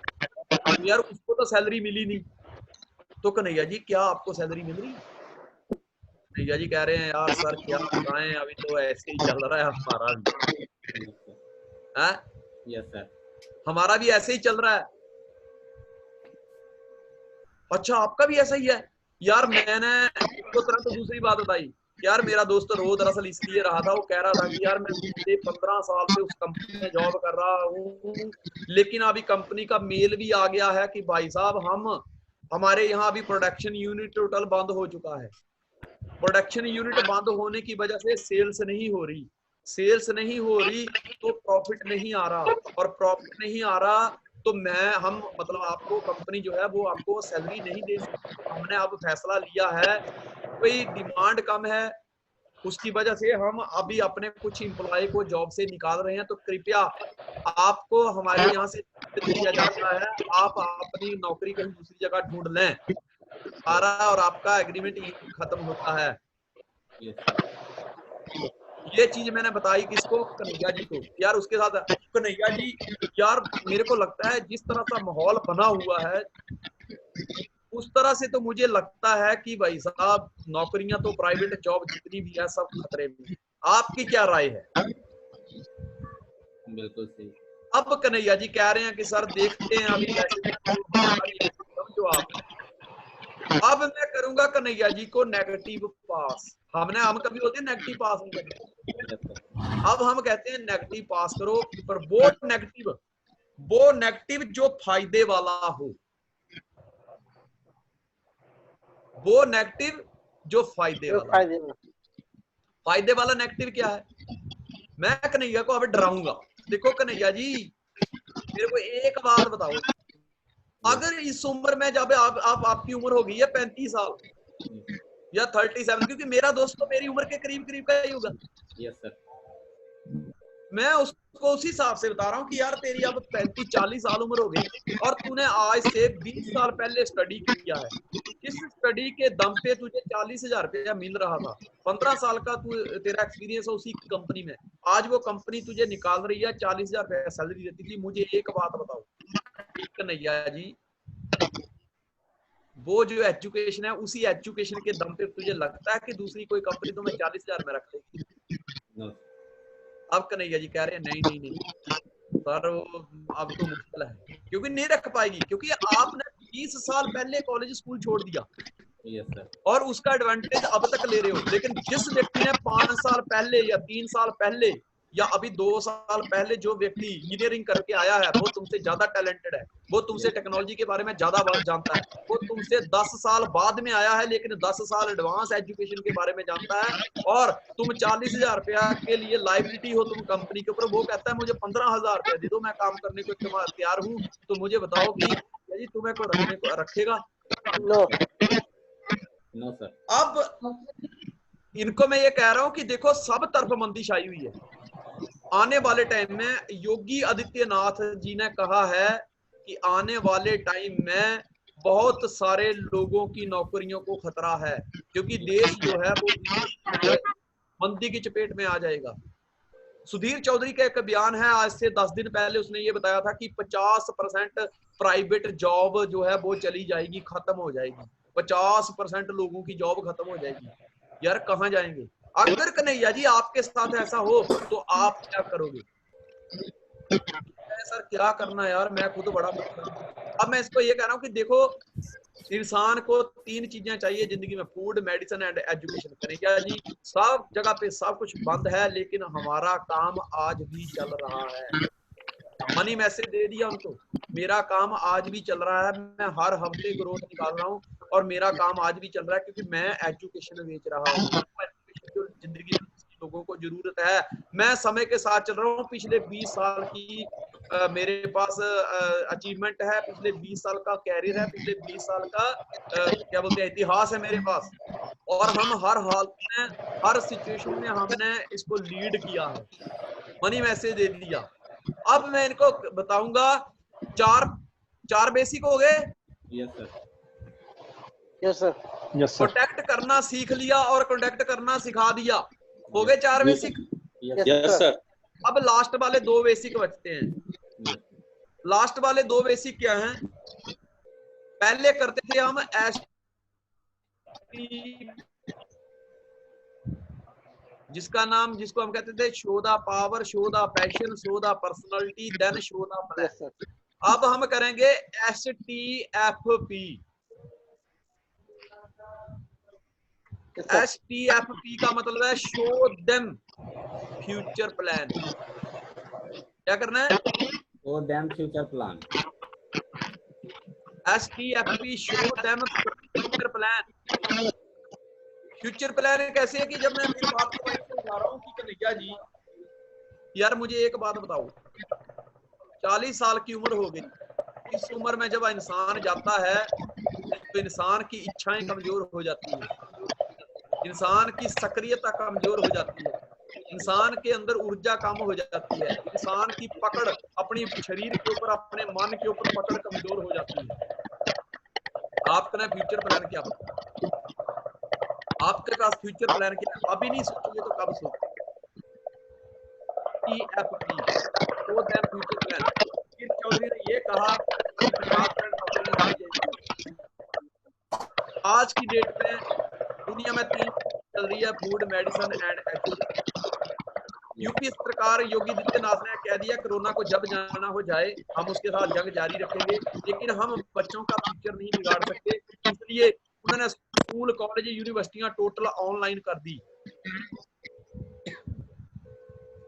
[SPEAKER 1] तो यार उसको तो सैलरी मिली नहीं। तो कन्हैया जी क्या आपको सैलरी मिल रही? कन्हैया जी कह रहे हैं यार सर क्या बताएं, अभी तो ऐसे ही चल रहा है हमारा भी।
[SPEAKER 3] Yes sir.
[SPEAKER 1] हमारा भी ऐसे ही चल रहा है। अच्छा आपका भी ऐसा ही है? यार मैंने तो तुरंत दूसरी बात बताई, यार मेरा दोस्त रो दरअसल इसलिए रहा था, वो कह रहा था कि यार मैं पिछले 15 साल से उस कंपनी में जॉब कर रहा हूँ, लेकिन अभी कंपनी का मेल भी आ गया है कि भाई साहब हमारे यहाँ अभी प्रोडक्शन यूनिट टोटल बंद हो चुका है। प्रोडक्शन यूनिट बंद होने की वजह से सेल्स नहीं हो रही, सेल्स नहीं हो रही तो प्रॉफिट नहीं आ रहा, और प्रॉफिट नहीं आ रहा तो हम मतलब आपको कंपनी जो है वो आपको सैलरी नहीं दे सकती। तो हमने अब फैसला लिया है, कोई डिमांड कम है, उसकी वजह से हम अभी अपने कुछ एम्प्लॉय को जॉब से निकाल रहे हैं, तो कृपया आपको हमारे यहाँ से दिया जाता है, आप अपनी नौकरी कहीं दूसरी जगह ढूंढ लें सारा, और आपका एग्रीमेंट खत्म होता है। ये चीज मैंने बताई किसको? कन्हैया जी को। यार उसके साथ कन्हैया जी, यार मेरे को लगता है जिस तरह का माहौल बना हुआ है उस तरह से तो मुझे लगता है कि भाई साहब नौकरियां तो प्राइवेट जॉब जितनी भी है सब खतरे में। आपकी क्या राय है?
[SPEAKER 3] बिल्कुल सही।
[SPEAKER 1] अब कन्हैया जी कह रहे हैं कि सर देखते हैं अभी कैसे, समझो आप। अब मैं करूंगा कन्हैया जी को नेगेटिव पास, हम कभी बोलते हैं नेगेटिव पास नहीं करते, अब हम कहते हैं नेगेटिव पास करो, पर वो नेगेटिव जो फायदे वाला हो, वो नेगेटिव जो फायदे वाला नेगेटिव क्या है? मैं कन्हैया को अब डराऊंगा। देखो कन्हैया जी मेरे को एक बात बताओ, अगर इस उम्र में जब आपकी उम्र होगी है 35 साल या 37, क्योंकि मेरा दोस्त तो मेरी उम्र के करीब करीब का ही होगा।
[SPEAKER 3] Yes sir.
[SPEAKER 1] मैं उसको उसी हिसाब से बता रहा हूँ कि यार तेरी अब 35-40 साल उम्र हो गई और तूने आज से 20 साल पहले स्टडी किया है। इस स्टडी के दम पे तुझे 40,000 रुपया मिल रहा था, 15 साल का तू तेरा एक्सपीरियंस है उसी कंपनी में, आज वो कंपनी तुझे निकाल रही है, 40,000 रुपया सैलरी देती थी। मुझे एक बात बताओ कन्हैया जी, वो जो एजुकेशन है उसी एजुकेशन के दम पे तुझे लगता है कि दूसरी कोई कंपनी तुम्हें 40,000 में रख देगी? अब कन्हैया जी कह रहे हैं नहीं नहीं नहीं सर, अब तो मुश्किल है, क्योंकि नहीं रख पाएगी, क्योंकि आपने 20 साल पहले कॉलेज स्कूल छोड़ दिया।
[SPEAKER 3] Yes sir.
[SPEAKER 1] और उसका एडवांटेज अब तक ले रहे हो। लेकिन जिस व्यक्ति ने 5 साल पहले या 3 साल पहले या अभी 2 साल पहले जो व्यक्ति इंजीनियरिंग करके आया है, वो तुमसे ज्यादा टैलेंटेड है, वो तुमसे टेक्नोलॉजी के बारे में ज्यादा बात जानता है, वो तुमसे 10 साल बाद में आया है लेकिन 10 साल एडवांस एजुकेशन के बारे में जानता है, और तुम 40,000 रुपया के लिए लाइबिलिटी हो तुम कंपनी के ऊपर। वो कहता है मुझे 15,000 रुपया दे दो, मैं काम करने को तैयार हूँ। तो मुझे बताओ कि जी तुम्हें को रखने को रखेगा?
[SPEAKER 2] No
[SPEAKER 3] no sir.
[SPEAKER 1] अब इनको मैं ये कह रहा हूं कि देखो सब तरफ मंदी छाई हुई है। आने वाले टाइम में योगी आदित्यनाथ जी ने कहा है कि आने वाले टाइम में बहुत सारे लोगों की नौकरियों को खतरा है, क्योंकि देश जो है वो मंदी की चपेट में आ जाएगा। सुधीर चौधरी का एक बयान है आज से 10 दिन पहले, उसने ये बताया था कि 50% प्राइवेट जॉब जो है वो चली जाएगी, खत्म हो जाएगी। 50% लोगों की जॉब खत्म हो जाएगी। यार कहाँ जाएंगे? अगर कन्हैया जी आपके साथ ऐसा हो तो आप क्या करोगे? सर क्या करना यार, मैं खुद बड़ा अब मैं इसको ये कह रहा हूँ कि देखो इंसान को 3 चीजें चाहिए जिंदगी में, food, medicine and education. Kanhaiya ji सब जगह पे सब कुछ बंद है, लेकिन हमारा काम आज भी चल रहा है। मनी मैसेज दे दिया उनको, मेरा काम आज भी चल रहा है। मैं हर हफ्ते ग्रोथ निकाल रहा हूँ और मेरा काम आज भी चल रहा है, क्योंकि मैं एजुकेशन बेच रहा हूँ। जो जिंदगी में लोगों को जरूरत है, मैं समय के साथ चल रहा हूँ। पिछले 20 साल की मेरे पास अचीवमेंट है, पिछले 20 साल का कैरियर है, पिछले 20 साल का क्या बोलते हैं इतिहास है मेरे पास, और हम हर हाल में हर सिचुएशन में हमने इसको लीड किया है। मनी मैसेज दे दिया। अब मैं इनको बताऊंगा, चार बेसिक हो गए।
[SPEAKER 3] Yes sir.
[SPEAKER 2] Yes sir.
[SPEAKER 5] Yes sir.
[SPEAKER 1] Contact करना सीख लिया और कॉन्टेक्ट करना सिखा दिया, हो गए 4 बेसिक।
[SPEAKER 4] Yes sir.
[SPEAKER 1] अब लास्ट वाले 2 बेसिक बचते हैं। लास्ट वाले 2 बेसिक क्या हैं? पहले करते थे हम जिसका नाम, जिसको हम कहते थे show the power, show the passion, show the personality, then show the plan. अब हम करेंगे STFP। STFP का मतलब है शो देम फ्यूचर प्लान। क्या करना है?
[SPEAKER 3] Show them future plan.
[SPEAKER 1] STFP show them future plan. Future plan कैसे है कि जब मैं इस बात को समझा रहा हूँ कि कन्हैया जी यार मुझे एक बात बताओ, 40 साल की उम्र हो गई, इस उम्र में जब इंसान जाता है तो इंसान की इच्छाएं कमजोर हो जाती है, इंसान की सक्रियता कमजोर हो जाती है, इंसान के अंदर ऊर्जा कम हो जाती है, इंसान की पकड़ अपनी शरीर के ऊपर, अपने मन के ऊपर पकड़ कमजोर हो जाती है। आपका फ्यूचर प्लान क्या बताओ? आपके पास फ्यूचर प्लान क्या है? अभी नहीं सोचोगे तो कब सोचोगे? Future plan. चौधरी ने ये कहा कि 50% नौकरी। आज की डेट में दुनिया में 3 चल रही है, food, medicine and education. UP सरकार योगी आदित्यनाथ ने कह दिया कोरोना को जब जाना हो जाए हम उसके साथ जंग जारी रखेंगे, लेकिन हम बच्चों का फ्यूचर नहीं बिगाड़ सकते, इसलिए उन्होंने स्कूल, कॉलेज, यूनिवर्सिटियां टोटल ऑनलाइन कर दी।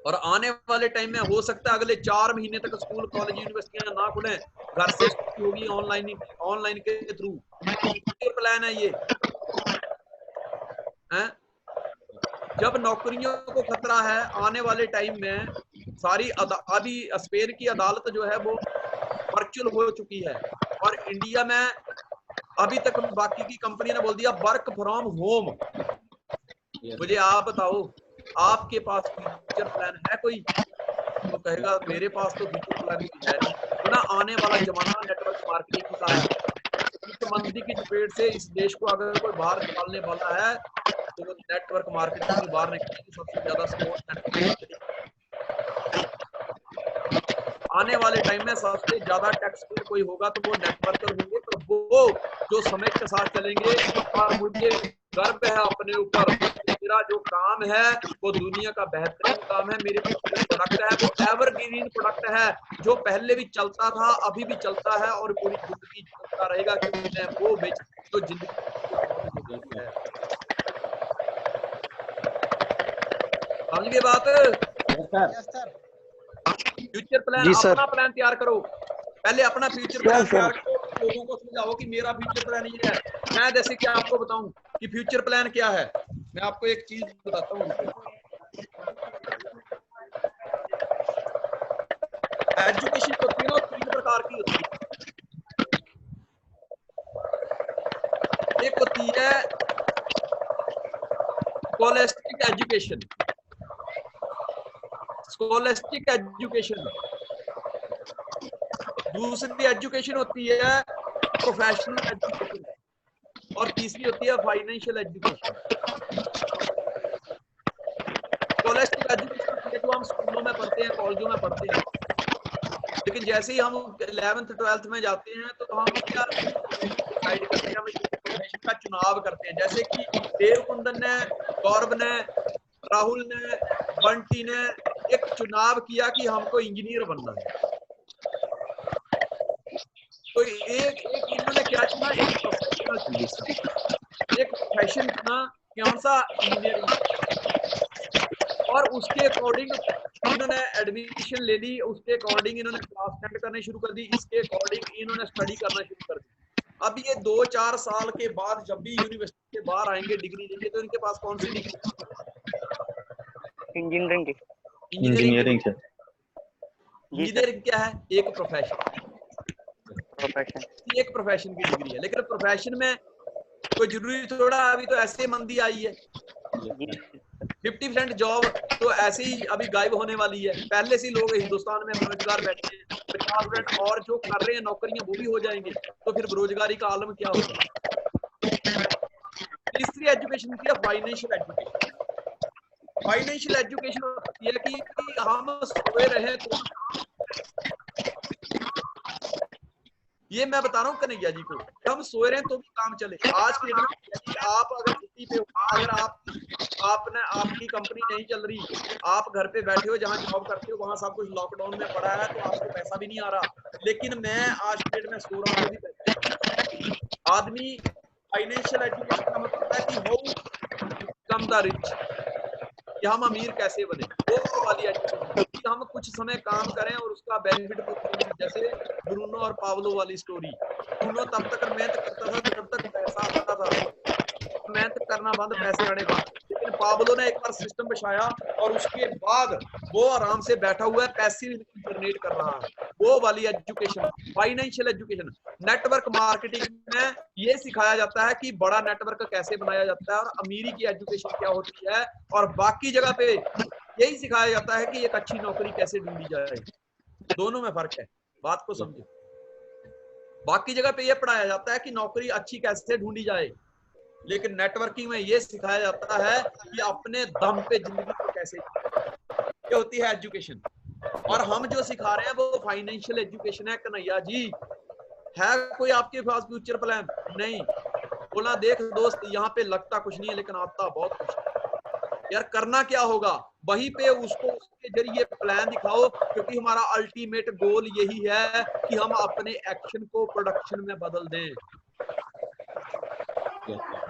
[SPEAKER 1] और आने वाले टाइम में हो सकता है अगले 4 महीने तक स्कूल, कॉलेज, यूनिवर्सिटियां ना खुले, घर से होगी ऑनलाइन के थ्रू। प्लान है ये है? जब नौकरियों को खतरा है आने वाले टाइम में, सारी अभी स्पेन की अदालत जो है वो वर्चुअल हो चुकी है। और इंडिया में अभी तक बाकी की कंपनी ने बोल दिया वर्क फ्रॉम होम। मुझे आप बताओ, आपके पास फ्यूचर प्लान है कोई? तो कहेगा मेरे पास तो फ्यूचर प्लान कोई है नहीं। तो ना आने वाला जमाना नेटवर्क मार्केटिंग का है। इस मंदी की चपेट से इस देश को अगर कोई बाहर निकालने वाला है तो वो नेटवर्क मार्केटिंग ही बाहर निकालेगी। सबसे ज्यादा सपोर्ट नेटवर्क मार्केटिंग। आने वाले टाइम में सबसे ज्यादा टैक्स पेयर कोई होगा तो वो नेटवर्कर होंगे, तो वो जो समय के साथ चलेंगे। और मुझे गर्व है अपने ऊपर, मेरा जो काम है वो दुनिया का बेहतरीन काम है। मेरे जो प्रोडक्ट है वो एवरग्रीन प्रोडक्ट है, जो पहले भी चलता था, अभी भी चलता है और पूरी जिंदगी चलता रहेगा, क्योंकि मैं वो बेच जो जिंदगी है। समझ गए बात?
[SPEAKER 3] Yes sir.
[SPEAKER 1] फ्यूचर प्लान,
[SPEAKER 2] जी सर।
[SPEAKER 1] अपना प्लान तैयार करो। पहले अपना फ्यूचर
[SPEAKER 5] Yes,
[SPEAKER 1] प्लान
[SPEAKER 5] sir.
[SPEAKER 1] तैयार करो, लोगों को समझाओ कि मेरा फ्यूचर प्लान ये है। मैं जैसे कि आपको बताऊं कि फ्यूचर प्लान क्या है, मैं आपको एक चीज बताता हूं। एजुकेशन होती है ना, 3 प्रकार की होती है। एक होती है स्कॉलस्टिक एजुकेशन, स्कॉलस्टिक एजुकेशन। दूसरी एजुकेशन होती है प्रोफेशनल एजुकेशन, और तीसरी होती है फाइनेंशियल एजुकेशन। स्कॉलस्टिक एजुकेशन होती है जो हम स्कूलों में पढ़ते हैं, कॉलेजों में पढ़ते हैं, लेकिन जैसे ही हम 11th 12th में जाते हैं तो हम क्या डिसाइड करते हैं, हम प्रोफेशन का चुनाव करते हैं। जैसे कि देवकुंदन ने, गौरव ने, राहुल ने, बंटी ने एक चुनाव किया कि हमको इंजीनियर बनना है। तो एक इन्होंने क्या चुना, एक प्रोफेशनल चुना, एक प्रोफेशन चुना, कौन सा? इंजीनियरिंग। और उसके अकॉर्डिंग इन्होंने एडमिशन ले ली, उसके अकॉर्डिंग इन्होंने क्लास अटेंड करनी शुरू कर दी, इसके अकॉर्डिंग इन्होंने स्टडी करना शुरू कर दी। अब ये 2-4 साल के बाद जब भी यूनिवर्सिटी से बाहर आएंगे डिग्री लेके, तो इनके पास कौन सी डिग्री?
[SPEAKER 2] इंजीनियरिंग की।
[SPEAKER 4] इंजीनियरिंग से।
[SPEAKER 1] इंजीनियरिंग क्या है? एक प्रोफेशन,
[SPEAKER 2] प्रोफेशन।
[SPEAKER 1] एक प्रोफेशन की डिग्री है। लेकिन प्रोफेशन में कोई जरूरी थोड़ा, अभी तो ऐसे मंदी आई है, 50% जॉब तो ऐसे ही अभी गायब होने वाली है। पहले से लोग हिंदुस्तान में बेरोजगार बैठे हैं, 50% और जो कर रहे हैं नौकरियां वो भी हो जाएंगे, तो फिर बेरोजगारी का आलम क्या होगा? तीसरी एजुकेशन होती है फाइनेंशियल एजुकेशन। फाइनेंशियल एजुकेशन होती है कि हम सोए रहे तो, ये मैं बता रहा हूँ कन्हैया जी को, हम सोए रहे तो भी काम चले। आज के दिन आप अगर छुट्टी पे हो, अगर आपकी कंपनी नहीं चल रही, आप घर पे बैठे हो, जहां जॉब करते हो वहां सब कुछ लॉकडाउन में पड़ा है, तो आपको पैसा भी नहीं आ रहा, लेकिन मैं आज के डेट में सो रहा हूं तो भी पैसा। आदमी फाइनेंशियल एजुकेशन का मतलब है कि हाउ बिकम द रिच, कि हम अमीर कैसे बने, वो वाली एजुकेशन कि हम कुछ समय काम करें और उसका बेनिफिट। जैसे ब्रूनो और पावलो वाली स्टोरी। ब्रूनो तब तक मेहनत करता था जब तक पैसा आता था, मेहनत करना बंद, पैसे आने बंद। लेकिन पावलो ने एक बार सिस्टम बिछाया और उसके बाद वो आराम से बैठा हुआ है, पैसिव इनकम जनरेट कर रहा है। वो वाली education, financial education. Network marketing में ये सिखाया जाता है कि बड़ा नेटवर्क कैसे बनाया जाता है और अमीरी की एजुकेशन क्या होती है, और बाकी जगह पे यही सिखाया जाता है कि एक अच्छी नौकरी कैसे ढूंढी जाए। दोनों में फर्क है, बात को समझो। बाकी जगह पे ये पढ़ाया जाता है कि नौकरी अच्छी कैसे ढूंढी जाए, लेकिन नेटवर्किंग में ये सिखाया जाता है कि अपने दम पे जिंदगी को कैसे, ये होती है एजुकेशन। और हम जो सिखा रहे हैं वो फाइनेंशियल एजुकेशन है। कन्हैया जी, है कोई आपके पास फ्यूचर प्लान? नहीं। बोला देख दोस्त, यहाँ पे लगता कुछ नहीं है लेकिन आता बहुत कुछ है। यार करना क्या होगा, वहीं पे उसको उसके जरिए प्लान दिखाओ, क्योंकि हमारा अल्टीमेट गोल यही है कि हम अपने एक्शन को प्रोडक्शन में बदल दें।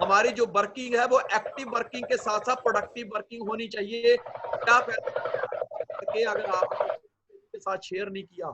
[SPEAKER 1] हमारी जो वर्किंग है वो एक्टिव वर्किंग के साथ साथ प्रोडक्टिव वर्किंग होनी चाहिए। क्या करके अगर आपने के साथ शेयर नहीं किया,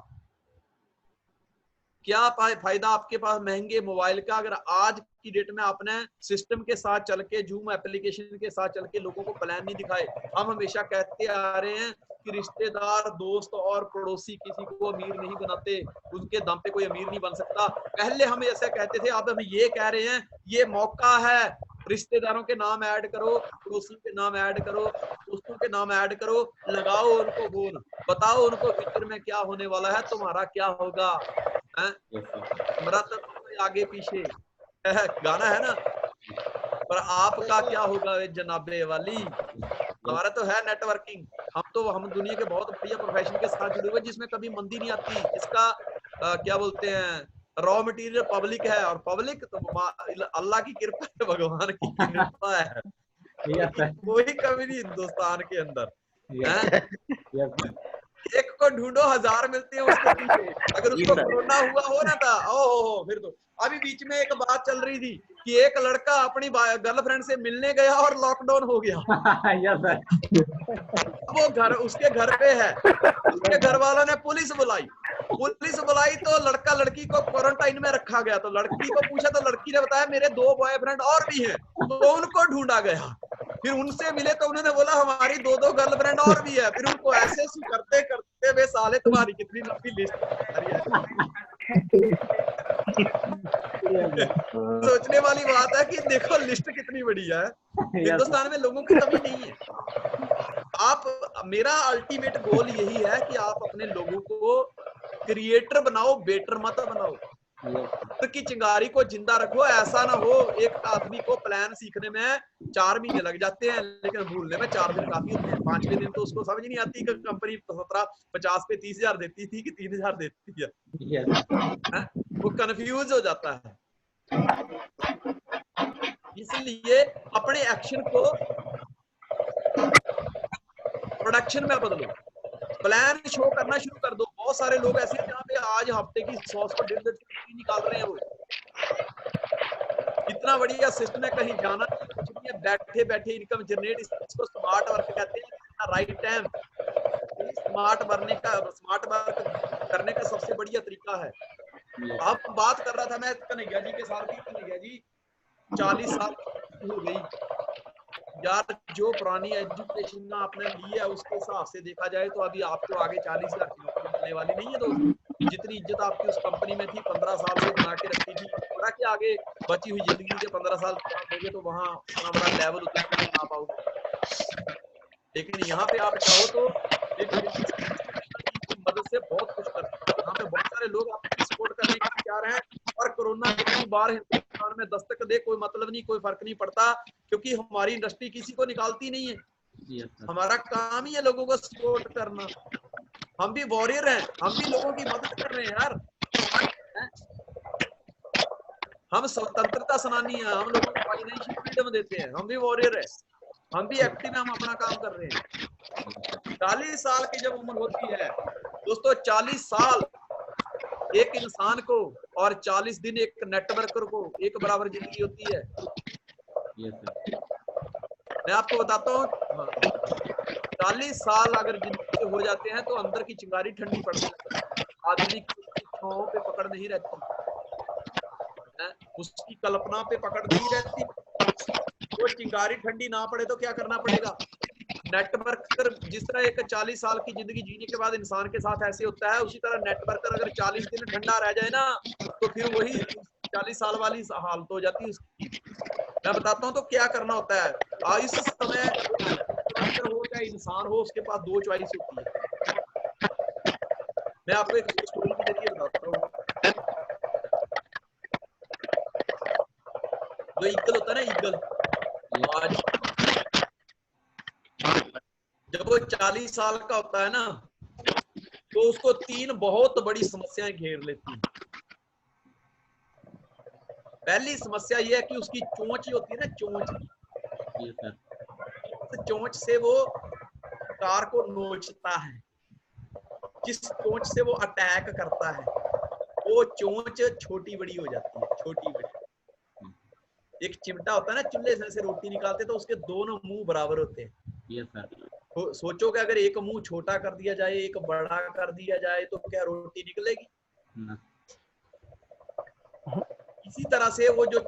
[SPEAKER 1] क्या फायदा आपके पास महंगे मोबाइल का अगर आज की डेट में आपने सिस्टम के साथ चल के, जूम एप्लीकेशन के साथ चल के लोगों को प्लान नहीं दिखाए। हम हमेशा कहते आ रहे हैं कि रिश्तेदार, दोस्त और पड़ोसी किसी को अमीर नहीं बनाते, उनके दम पे कोई अमीर नहीं बन सकता। पहले हम ऐसा कहते थे, अब हम ये कह रहे हैं ये मौका है, रिश्तेदारों के नाम ऐड करो, पड़ोसियों के नाम ऐड करो, दोस्तों के नाम ऐड करो, लगाओ उनको फोन, बताओ उनको फ्यूचर में क्या होने वाला है, तुम्हारा क्या होगा। हमारा तो आगे पीछे गाना है ना, पर आपका क्या होगा जनाबे वाली। हमारा तो है नेटवर्किंग, हम दुनिया के बहुत बढ़िया प्रोफेशन के साथ जुड़े हुए जिसमें कभी मंदी नहीं आती, जिसका क्या बोलते हैं रॉ मटेरियल पब्लिक है, और पब्लिक तो अल्लाह की कृपा है, भगवान की कृपा है, कोई कमी नहीं हिंदुस्तान के अंदर। एक को ढूंढो 1000 मिलते हैं उसके पीछे। अगर उसको कोरोना हुआ हो ना था, ओहो, फिर तो अभी बीच में एक बात चल रही थी कि एक लड़का अपनी गर्लफ्रेंड से मिलने गया और लॉकडाउन हो गया। वो घर उसके घर पे है, उसके घर वालों ने पुलिस बुलाई तो लड़का लड़की को क्वारंटाइन में रखा गया। तो लड़की को पूछा तो लड़की ने बताया मेरे 2 बॉयफ्रेंड और भी हैं, तो उनको ढूंढा गया। फिर उनसे मिले तो उन्होंने बोला हमारी 2 गर्लफ्रेंड और भी है। फिर उनको ऐसे करते करते वे साले तुम्हारी कितनी लंबी लिस्ट सोचने वाली बात है कि देखो लिस्ट कितनी बड़ी है। हिंदुस्तान में लोगों की कमी नहीं है। मेरा अल्टीमेट गोल यही है कि आप अपने लोगों को क्रिएटर बनाओ, बेटर मत बनाओ। की चिंगारी को जिंदा रखो। ऐसा ना हो एक आदमी को प्लान सीखने में 4 महीने लग जाते हैं, लेकिन भूलने में 4 दिन काफी होते हैं। 5वें दिन तो उसको समझ नहीं आती कि कंपनी 50 पे 30,000 देती थी कि 3,000 देती है। वो कंफ्यूज हो जाता है। इसलिए अपने एक्शन को प्रोडक्शन में बदलो, प्लान शो करना शुरू कर दो। बहुत सारे लोग ऐसे हैं जहाँ पे आज हफ्ते की 100-150 छुट्टी निकाल रहे हैं। वो इतना बढ़िया सिस्टम है, कहीं जाना कुछ नहीं है, बैठे बैठे इनकम जनरेट। इसको स्मार्ट वर्क कहते हैं। राइट टाइम स्मार्ट वर्क करने का सबसे बढ़िया तरीका है। अब बात कर रहा था मैं कन्हैया जी के साथ, कन्हैया जी 40 साल हो गई यार। जो पुरानी एजुकेशन आपने ली है उसके हिसाब से देखा जाए तो अभी आपको आगे 40,000 की नौकरी मिलने वाली नहीं है दोस्त। जितनी इज्जत आपकी उस कंपनी में थी 15 साल से बना के रखी थी, थोड़ा कि आगे बची हुई जिंदगी के 15 साल दोगे तो वहां इतना बड़ा लेवल उतना आ पाओगे। लेकिन यहाँ पे आप चाहो तो मदद से बहुत कुछ कर सकते हो। यहाँ पे बहुत सारे लोग आपकी सपोर्ट करने के लिए तैयार हैं। और कोरोना कितनी बार हिंदुस्तान में दस्तक दे कोई मतलब नहीं, कोई फर्क नहीं पड़ता, क्योंकि हमारी इंडस्ट्री किसी को निकालती नहीं है। हमारा काम ही है लोगों को सपोर्ट करना। हम भी वॉरियर हैं, हम भी लोगों की मदद कर रहे हैं यार। हम स्वतंत्रता सेनानी हैं, हम लोगों को फाइनेंशियल फ्रीडम देते हैं, हम भी वॉरियर है, हम भी एक्टिव है, हम अपना काम कर रहे हैं। 40 साल की जब उम्र होती है दोस्तों, 40 साल एक इंसान को और 40 दिन एक नेटवर्कर को एक बराबर जिंदगी होती है। मैं आपको बताता हूँ 40 साल अगर जिंदगी हो जाते हैं तो अंदर की चिंगारी ठंडी पड़ने लगती है। आदमी की इच्छाओं पे पकड़ नहीं रहती, उसकी कल्पना पे पकड़ नहीं रहती। वो चिंगारी ठंडी ना पड़े तो क्या करना पड़ेगा? नेटवर्कर जिस तरह एक 40 साल की जिंदगी जीने के बाद इंसान के साथ ऐसे होता है, उसी तरह नेटवर्कर अगर 40 दिन ठंडा रह जाए ना तो फिर वही 40 साल वाली हालत हो जाती है उसकी। मैं बताता हूँ तो क्या करना होता है। इस समय हो चाहे इंसान हो, उसके पास 2 चॉइस होती है। मैं आपको एक स्टोरी के जरिए बताता हूँ। जो ईगल होता है ना, ईगल, आज जब वो 40 साल का होता है ना तो उसको 3 बहुत बड़ी समस्याएं घेर लेती हैं। पहली समस्या ये है कि उसकी चोंच होती है ना, चोंच से वो कार को नोचता है। जिस चोंच से वो अटैक करता है वो चोंच छोटी बड़ी हो जाती है, छोटी बड़ी। एक चिमटा होता है ना, चूल्हे से रोटी निकालते तो उसके दोनों मुंह बराबर होते हैं। तो सोचो कि अगर एक मुंह छोटा कर दिया जाए, एक बड़ा कर दिया जाए तो क्या रोटी निकलेगी? इसी तरह से वो जो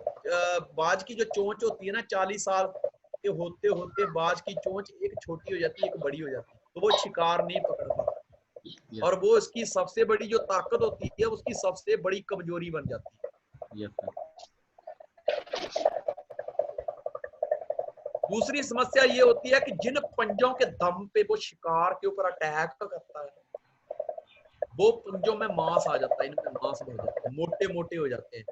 [SPEAKER 1] बाज की जो चोंच होती है ना, 40 साल के होते होते बाज की चोंच एक छोटी हो जाती है, एक बड़ी हो जाती है, तो वो शिकार नहीं पकड़ पाता। और वो उसकी सबसे बड़ी जो ताकत होती है, उसकी सबसे बड़ी कमजोरी बन जाती है।
[SPEAKER 3] Yes sir.
[SPEAKER 1] दूसरी समस्या ये होती है कि जिन पंजों के दम पे वो शिकार के ऊपर अटैक करता है, वो पंजों में मांस आ जाता है, इनमें मांस बढ़ जाता है, मोटे मोटे हो जाते हैं।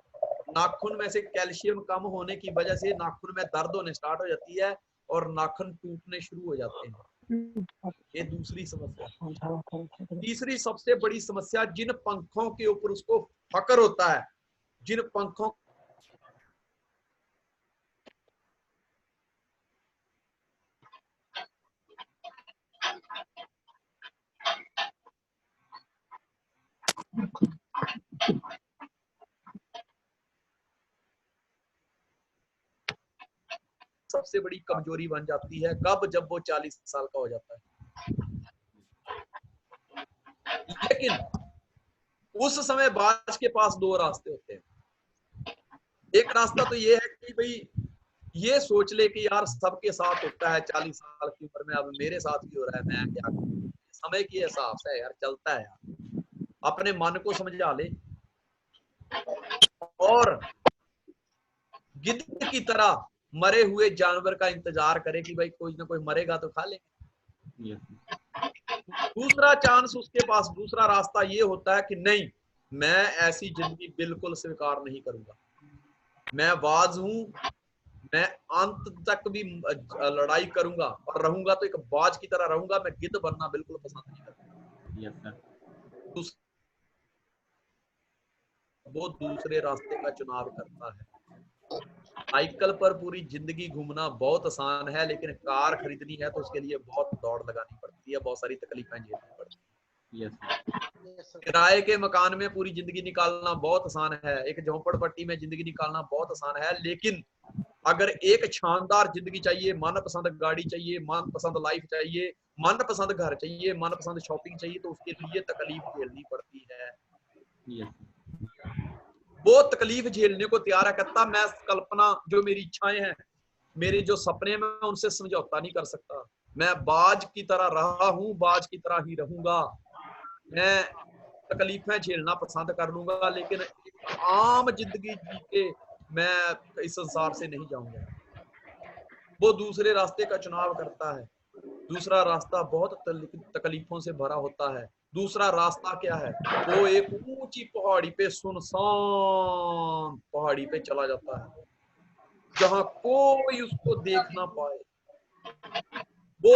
[SPEAKER 1] नाखून में से कैल्शियम कम होने की वजह से नाखून में दर्द होने स्टार्ट हो जाती है और नाखून टूटने शुरू हो जाते हैं। ये दूसरी समस्या। तीसरी सबसे बड़ी समस्या, जिन पंखों के ऊपर उसको फक्र होता है, जिन पंखों सबसे बड़ी कमजोरी बन जाती है, कब? जब वो 40 साल का हो जाता है। लेकिन उस समय बाज के पास दो रास्ते होते हैं। एक रास्ता तो ये है कि भाई ये सोच ले कि यार सबके साथ होता है, 40 साल की उम्र में अब मेरे साथ भी हो रहा है, मैं क्या करूं? समय की एहसास है यार, चलता है यार, अपने मन को समझा ले और गिद्ध की तरह मरे हुए जानवर का इंतजार करे कि भाई कोई ना कोई मरेगा तो खा लेंगे। दूसरा चांस उसके पास, दूसरा रास्ता ये होता है कि नहीं, मैं ऐसी जिंदगी बिल्कुल स्वीकार नहीं करूंगा, मैं बाज हूं, मैं अंत तक भी लड़ाई करूंगा और रहूंगा तो एक बाज की तरह रहूंगा, मैं गिद्ध बनना बिल्कुल पसंद नहीं करूंगा। वो दूसरे रास्ते का चुनाव करता है। साइकिल पर पूरी जिंदगी घूमना बहुत आसान है, लेकिन कार खरीदनी है तो उसके लिए बहुत दौड़ लगानी पड़ती है, बहुत सारी तकलीफें झेलनी पड़ती है। किराए के मकान में पूरी जिंदगी निकालना बहुत आसान है, एक झोंपड़पट्टी में जिंदगी निकालना बहुत आसान है, लेकिन अगर एक शानदार जिंदगी चाहिए, मनपसंद गाड़ी चाहिए, मनपसंद लाइफ चाहिए, मनपसंद घर चाहिए, मनपसंद शॉपिंग चाहिए, तो उसके लिए तकलीफ झेलनी पड़ती है। वो तकलीफ झेलने को तैयार है, कहता मैं कल्पना, जो मेरी इच्छाएं हैं, मेरे जो सपने, मैं उनसे समझौता नहीं कर सकता, मैं बाज की तरह रहा हूं, बाज की तरह ही रहूंगा, मैं तकलीफें झेलना पसंद कर लूंगा, लेकिन एक आम जिंदगी जी के मैं इस संसार से नहीं जाऊंगा। वो दूसरे रास्ते का चुनाव करता है। दूसरा रास्ता बहुत तकलीफों से भरा होता है। दूसरा रास्ता क्या है? वो एक ऊंची पहाड़ी पे, सुनसान पहाड़ी पे चला जाता है, जहां कोई उसको देख ना पाए। वो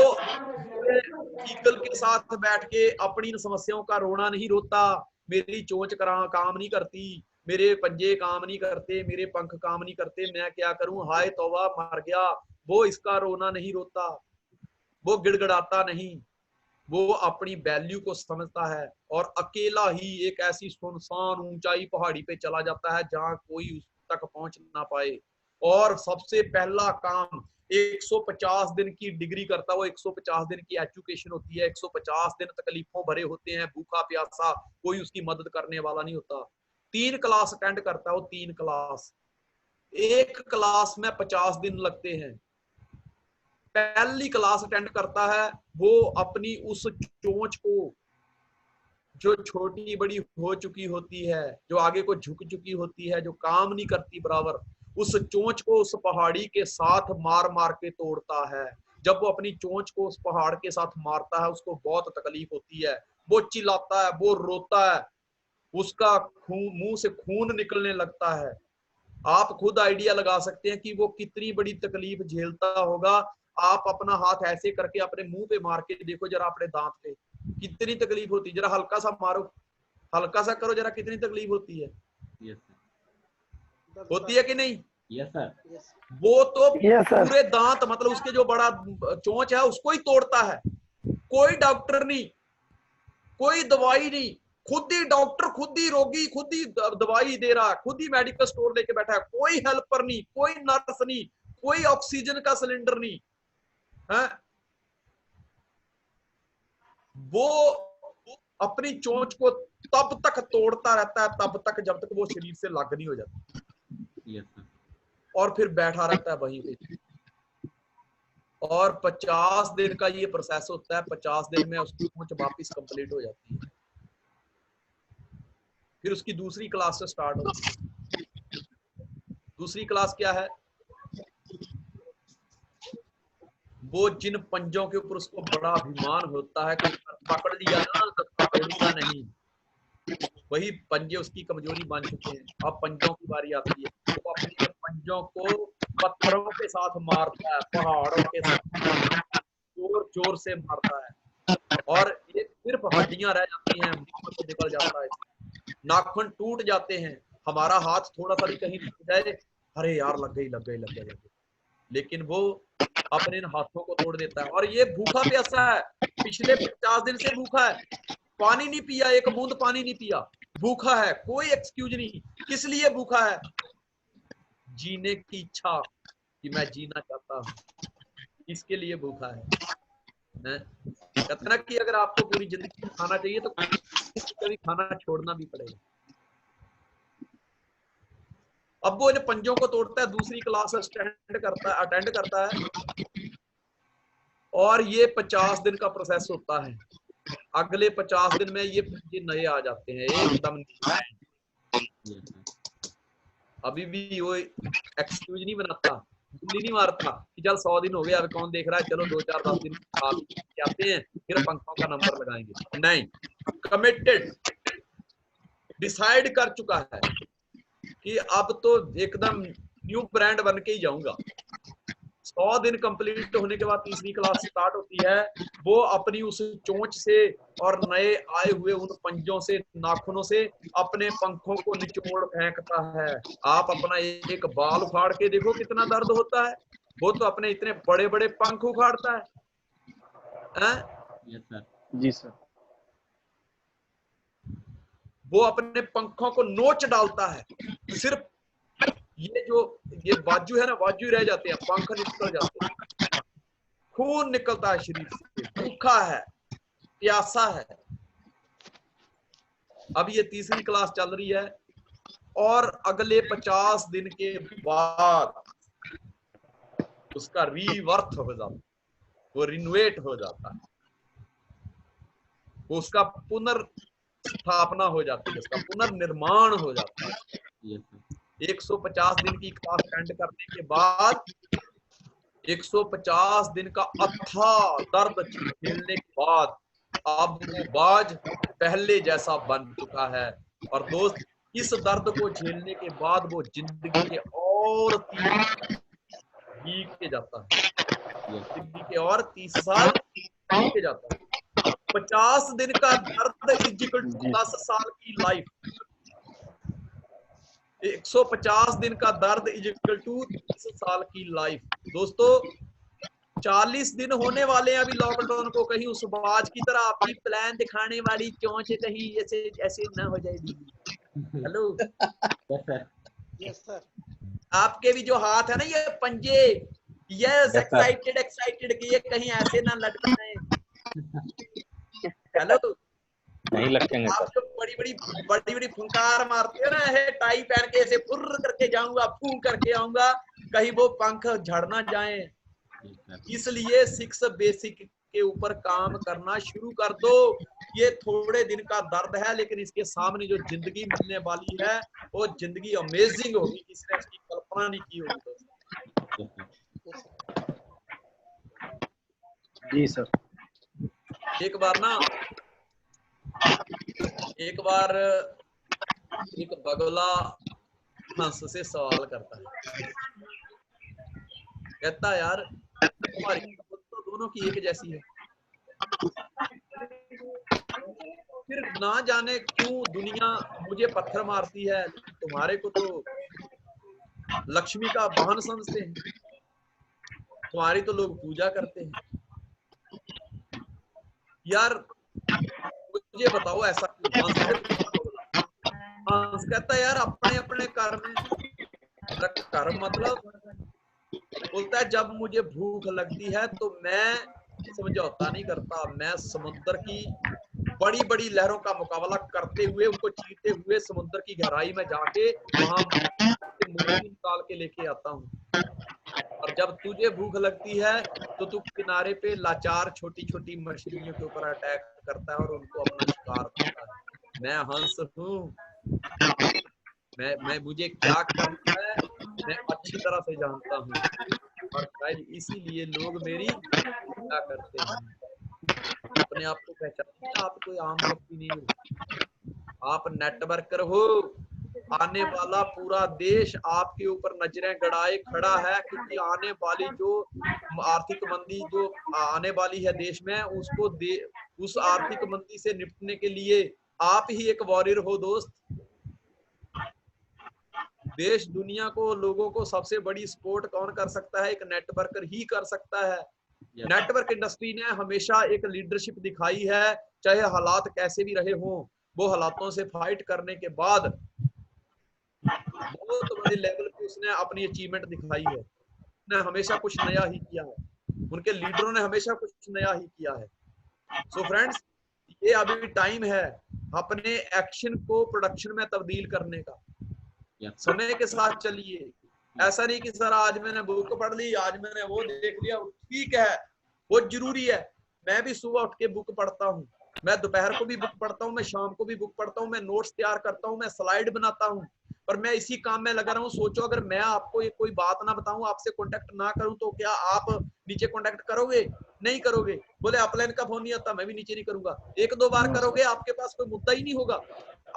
[SPEAKER 1] ईगल के साथ बैठ के अपनी समस्याओं का रोना नहीं रोता, मेरी चोंच काम नहीं करती, मेरे पंजे काम नहीं करते, मेरे पंख काम नहीं करते, मैं क्या करूं, हाय तौबा मर गया। वो इसका रोना नहीं रोता, वो गिड़गिड़ाता नहीं, वो अपनी वैल्यू को समझता है और अकेला ही एक ऐसी सुनसान ऊंचाई पहाड़ी पे चला जाता है जहां कोई उस तक पहुंच ना पाए। और सबसे पहला काम 150 दिन की डिग्री करता है वो, 150 दिन की एजुकेशन होती है, 150 दिन तकलीफों भरे होते हैं, भूखा प्यासा, कोई उसकी मदद करने वाला नहीं होता। 3 क्लास अटेंड करता है वो, 3 क्लास, एक क्लास में 50 दिन लगते हैं। पहली क्लास अटेंड करता है, वो अपनी उस चोंच को, जो छोटी बड़ी हो चुकी होती है, जो आगे को झुक चुकी होती है, जो काम नहीं करती बराबर, उस चोंच को उस पहाड़ी के साथ मार मार के तोड़ता है। जब वो अपनी चोंच को उस पहाड़ के साथ मारता है, उसको बहुत तकलीफ होती है, वो चिल्लाता है, वो रोता है, उसका मुंह से खून निकलने लगता है। आप खुद आइडिया लगा सकते हैं कि वो कितनी बड़ी तकलीफ झेलता होगा। आप अपना हाथ ऐसे करके अपने मुंह पे मार के देखो जरा, अपने दांत पे कितनी तकलीफ होती है, जरा हल्का सा मारो, हल्का सा करो जरा, कितनी तकलीफ होती है। होती है कि नहीं?
[SPEAKER 3] Yes sir.
[SPEAKER 1] वो तो
[SPEAKER 5] Yes, sir.
[SPEAKER 1] पूरे दांत, मतलब उसके जो बड़ा चोंच है उसको ही तोड़ता है। कोई डॉक्टर नहीं, कोई दवाई नहीं, खुद ही डॉक्टर, खुद ही रोगी, खुद ही दवाई दे रहा है, खुद ही मेडिकल स्टोर लेके बैठा है, कोई हेल्पर नहीं, कोई नर्स नहीं, कोई ऑक्सीजन का सिलेंडर नहीं है। वो अपनी चोंच को तब तक तोड़ता रहता है, तब तक जब तक वो शरीर से अलग नहीं हो जाता,
[SPEAKER 3] Yes, sir.
[SPEAKER 1] और फिर बैठा रहता है वहीं पे। और 50 दिन का ये प्रोसेस होता है। 50 दिन में उसकी चोंच वापस कंप्लीट हो जाती है। फिर उसकी दूसरी क्लास से स्टार्ट होती है। दूसरी क्लास क्या है? वो जिन पंजों के ऊपर उसको बड़ा अभिमान होता है कि पकड़ लिया ना तो तोड़ूंगा नहीं, वही पंजे उसकी कमजोरी बन चुके हैं। अब पंजों की बारी आती है। वो अपने पंजों को पत्थरों के साथ मारता है, पहाड़ों के साथ जोर जोर से मारता है, और ये सिर्फ हड्डियां रह जाती हैं, मुंह से निकल जाता है, नाखून टूट जाते हैं। हमारा हाथ थोड़ा सा भी कहीं टूट जाए, अरे यार लग गई, लेकिन वो अपने इन हाथों को तोड़ देता है। और ये भूखा प्यासा है, पिछले 50 दिन से भूखा है, पानी नहीं पिया, एक बूंद पानी नहीं पिया, भूखा है, कोई एक्सक्यूज नहीं। किस लिए भूखा है? जीने की इच्छा कि मैं जीना चाहता हूँ, इसके लिए भूखा है। कहते ना कि अगर आपको पूरी जिंदगी खाना चाहिए तो कभी खाना छोड़ना भी पड़ेगा। अब वो इन पंजों को तोड़ता है, दूसरी क्लास अटेंड करता है, और ये 50 दिन का प्रोसेस होता है। अगले 50 दिन में ये पंजे नए आ जाते हैं, एकदम। अभी भी वो एक्सक्यूज नहीं बनाता, गुल्ली नहीं मारता कि चल 100 दिन हो गए, अब कौन देख रहा है, चलो 2-4-10 दिन आते हैं फिर पंखों का नंबर लगाएंगे। नहीं, कमिटेड, डिसाइड कर चुका है कि अब तो एकदम न्यू ब्रांड बन के ही जाऊंगा। 100 दिन कंप्लीट होने के बाद तीसरी क्लास स्टार्ट होती है। वो अपनी उस चोंच से और नए आए हुए उन पंजों से, नाखूनों से अपने पंखों को निचोड़ फेंकता है। आप अपना एक बाल उखाड़ के देखो कितना दर्द होता है। वो तो अपने इतने बड़े बड़े पंख उखाड़ता है।
[SPEAKER 3] Yes, sir.
[SPEAKER 2] जी सर।
[SPEAKER 1] वो अपने पंखों को नोच डालता है। सिर्फ ये बाजू है ना, बाजू रह जाते हैं, पंख निकल जाते हैं, खून निकलता है शरीर से, भूखा है, प्यासा है। अब ये तीसरी क्लास चल रही है, और अगले 50 दिन के बाद उसका रीवर्थ हो जाता है, वो रिनोवेट हो जाता है, वो उसका पुनर्स्थापना हो जाती है, उसका पुनर्निर्माण हो जाता है।
[SPEAKER 3] Yes, sir.
[SPEAKER 1] 150 दिन की क्लास एंड करने के बाद 150 दिन का अथाह दर्द झेलने के बाद अब वो बाज पहले जैसा बन चुका है। और दोस्त, इस दर्द को झेलने के बाद वो जिंदगी के और 30 जीत के जाता है, जिंदगी के और 30 साल जी के जाता है। 50 दिन का दर्द इज इक्वल टू 10 साल की लाइफ। 150 दिन का दर्द इज इक्वल टू 30 साल की लाइफ। दोस्तों, 40 दिन होने वाले हैं अभी लॉकडाउन को। कहीं उस बाज की तरह आपकी प्लान दिखाने वाली चोंच कहीं ऐसे ऐसे ना हो जाए दीदी। Hello,
[SPEAKER 3] Yes, sir.
[SPEAKER 2] Yes sir.
[SPEAKER 1] आपके भी जो हाथ है ना, ये पंजे, यस, एक्साइटेड कि ये कहीं ऐसे ना लटकाए। हेलो,
[SPEAKER 6] नहीं लटकेंगे
[SPEAKER 1] आप
[SPEAKER 6] सर।
[SPEAKER 1] जो बड़ी बड़ी फुंकार मारते हो ना, है टाई पहन के ऐसे फुर्र करके जाऊंगा, फू करके आऊंगा, कहीं वो पंख झड़ ना जाए। इसलिए 6 बेसिक के ऊपर काम करना शुरू कर दो। ये थोड़े दिन का दर्द है, लेकिन इसके सामने जो जिंदगी मिलने वाली है वो जिंदगी अमेजिंग होगी, किसी ने इसकी कल्पना नहीं की होगी दोस्तों।
[SPEAKER 2] जी सर।
[SPEAKER 1] एक बार एक बगुला हंस से सवाल करता है, कहता है यार तुम्हारी तो दोनों की एक जैसी है, फिर ना जाने क्यों दुनिया मुझे पत्थर मारती है, तुम्हारे को तो लक्ष्मी का वाहन समझते हैं, तुम्हारी तो लोग पूजा करते हैं। यार मुझे बताओ ऐसा क्यों? हंस कहता है यार अपने अपने कर्म है। कर्म मतलब बोलता है जब मुझे भूख लगती है तो मैं समझौता नहीं करता, मैं समुद्र की बड़ी बड़ी लहरों का मुकाबला करते हुए, उनको चीरते हुए समुद्र की गहराई में जाके वहां मोती निकाल के लेके आता हूँ। और जब तुझे भूख लगती है तो तू किनारे पे लाचार छोटी छोटी मछलियों के ऊपर अटैक करता है और उनको अपना शिकार करता है। मैं हंस हूँ, मैं मुझे क्या करना है मैं अच्छी तरह से जानता हूँ, और शायद इसीलिए लोग मेरी निंदा करते हैं। अपने आप को पहचानिए, आप कोई आम व्यक्ति नहीं हो, आप नेटवर्कर हो। आने वाला पूरा देश आपके ऊपर नजरें गड़ाए खड़ा है, क्योंकि आने वाली जो आर्थिक मंदी जो आने वाली है देश में, उसको उस आर्थिक मंदी से निपटने के लिए आप ही एक वॉरियर हो दोस्त। देश दुनिया को, लोगों को सबसे बड़ी सपोर्ट कौन कर सकता है? एक नेटवर्कर ही कर सकता है। नेटवर्क इंडस्ट्री ने हमेशा एक लीडरशिप दिखाई है, चाहे हालात कैसे भी रहे हों, वो हालातों से फाइट करने के बाद बहुत बड़े लेवल पे उसने अपनी अचीवमेंट दिखाई है। उसने हमेशा कुछ नया ही किया है, उनके लीडरों ने हमेशा कुछ नया ही किया है। सो फ्रेंड्स, ये अभी टाइम है अपने एक्शन को प्रोडक्शन में तब्दील करने का। समय के साथ चलिए। ऐसा नहीं कि सर आज मैंने बुक पढ़ ली, आज मैंने वो देख लिया, ठीक है, वो जरूरी है। मैं भी सुबह उठ के बुक पढ़ता हूँ, मैं दोपहर को भी बुक पढ़ता हूँ, मैं शाम को भी बुक पढ़ता हूँ, मैं नोट्स तैयार करता हूँ, मैं स्लाइड बनाता हूँ, पर मैं इसी काम में लगा रहा हूँ। सोचो अगर मैं आपको ये कोई बात ना बताऊं, आपसे कांटेक्ट ना करूं, तो क्या आप नीचे कांटेक्ट करोगे? नहीं करोगे। बोले अपलाइन का फोन नहीं आता, मैं भी नीचे नहीं करूंगा। एक दो बार करोगे, आपके पास कोई मुद्दा ही नहीं होगा।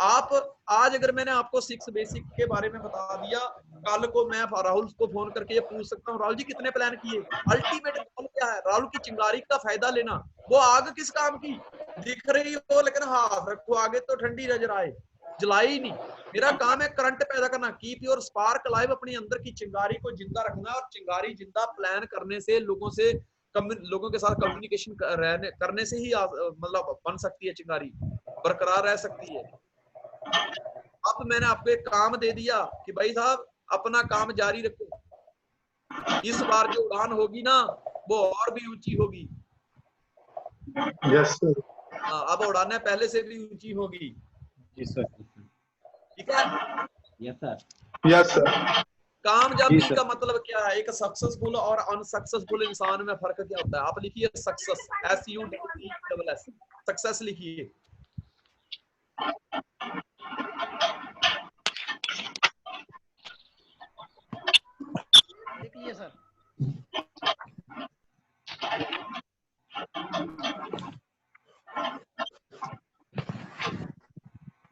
[SPEAKER 1] आप आज अगर मैंने आपको 6 बेसिक के बारे में बता दिया, कल को मैं राहुल को फोन करके ये पूछ सकता हूँ, राहुल जी कितने प्लान किए? अल्टीमेट गोल क्या है? राहुल की चिंगारी का फायदा लेना। वो आग किस काम की? दिख रही हो लेकिन हाथ रखो आगे तो ठंडी नजर आए, जलाई ही नहीं। मेरा काम है करंट पैदा करना, कीप योर स्पार्क लाइव, अपनी अंदर की चिंगारी को जिंदा रखना। और चिंगारी जिंदा प्लान करने से, लोगों के साथ कम्युनिकेशन करने से ही मतलब बन सकती है, चिंगारी बरकरार रह सकती है। अब मैंने आपको एक काम दे दिया कि भाई साहब अपना काम जारी रखो। इस बार जो उड़ान होगी ना, वो और भी ऊंची होगी।
[SPEAKER 2] Yes sir.
[SPEAKER 1] अब उड़ानें पहले से भी ऊंची होगी।
[SPEAKER 2] जी सर।
[SPEAKER 1] ठीक है?
[SPEAKER 3] Yes sir.
[SPEAKER 2] Yes sir.
[SPEAKER 1] कामयाबी का मतलब क्या है? एक सक्सेसफुल और अनसक्सेसफुल इंसान में फर्क क्या होता है? आप लिखिए सक्सेस, SUCCESS, सक्सेस लिखिए।
[SPEAKER 2] लिखिए सर।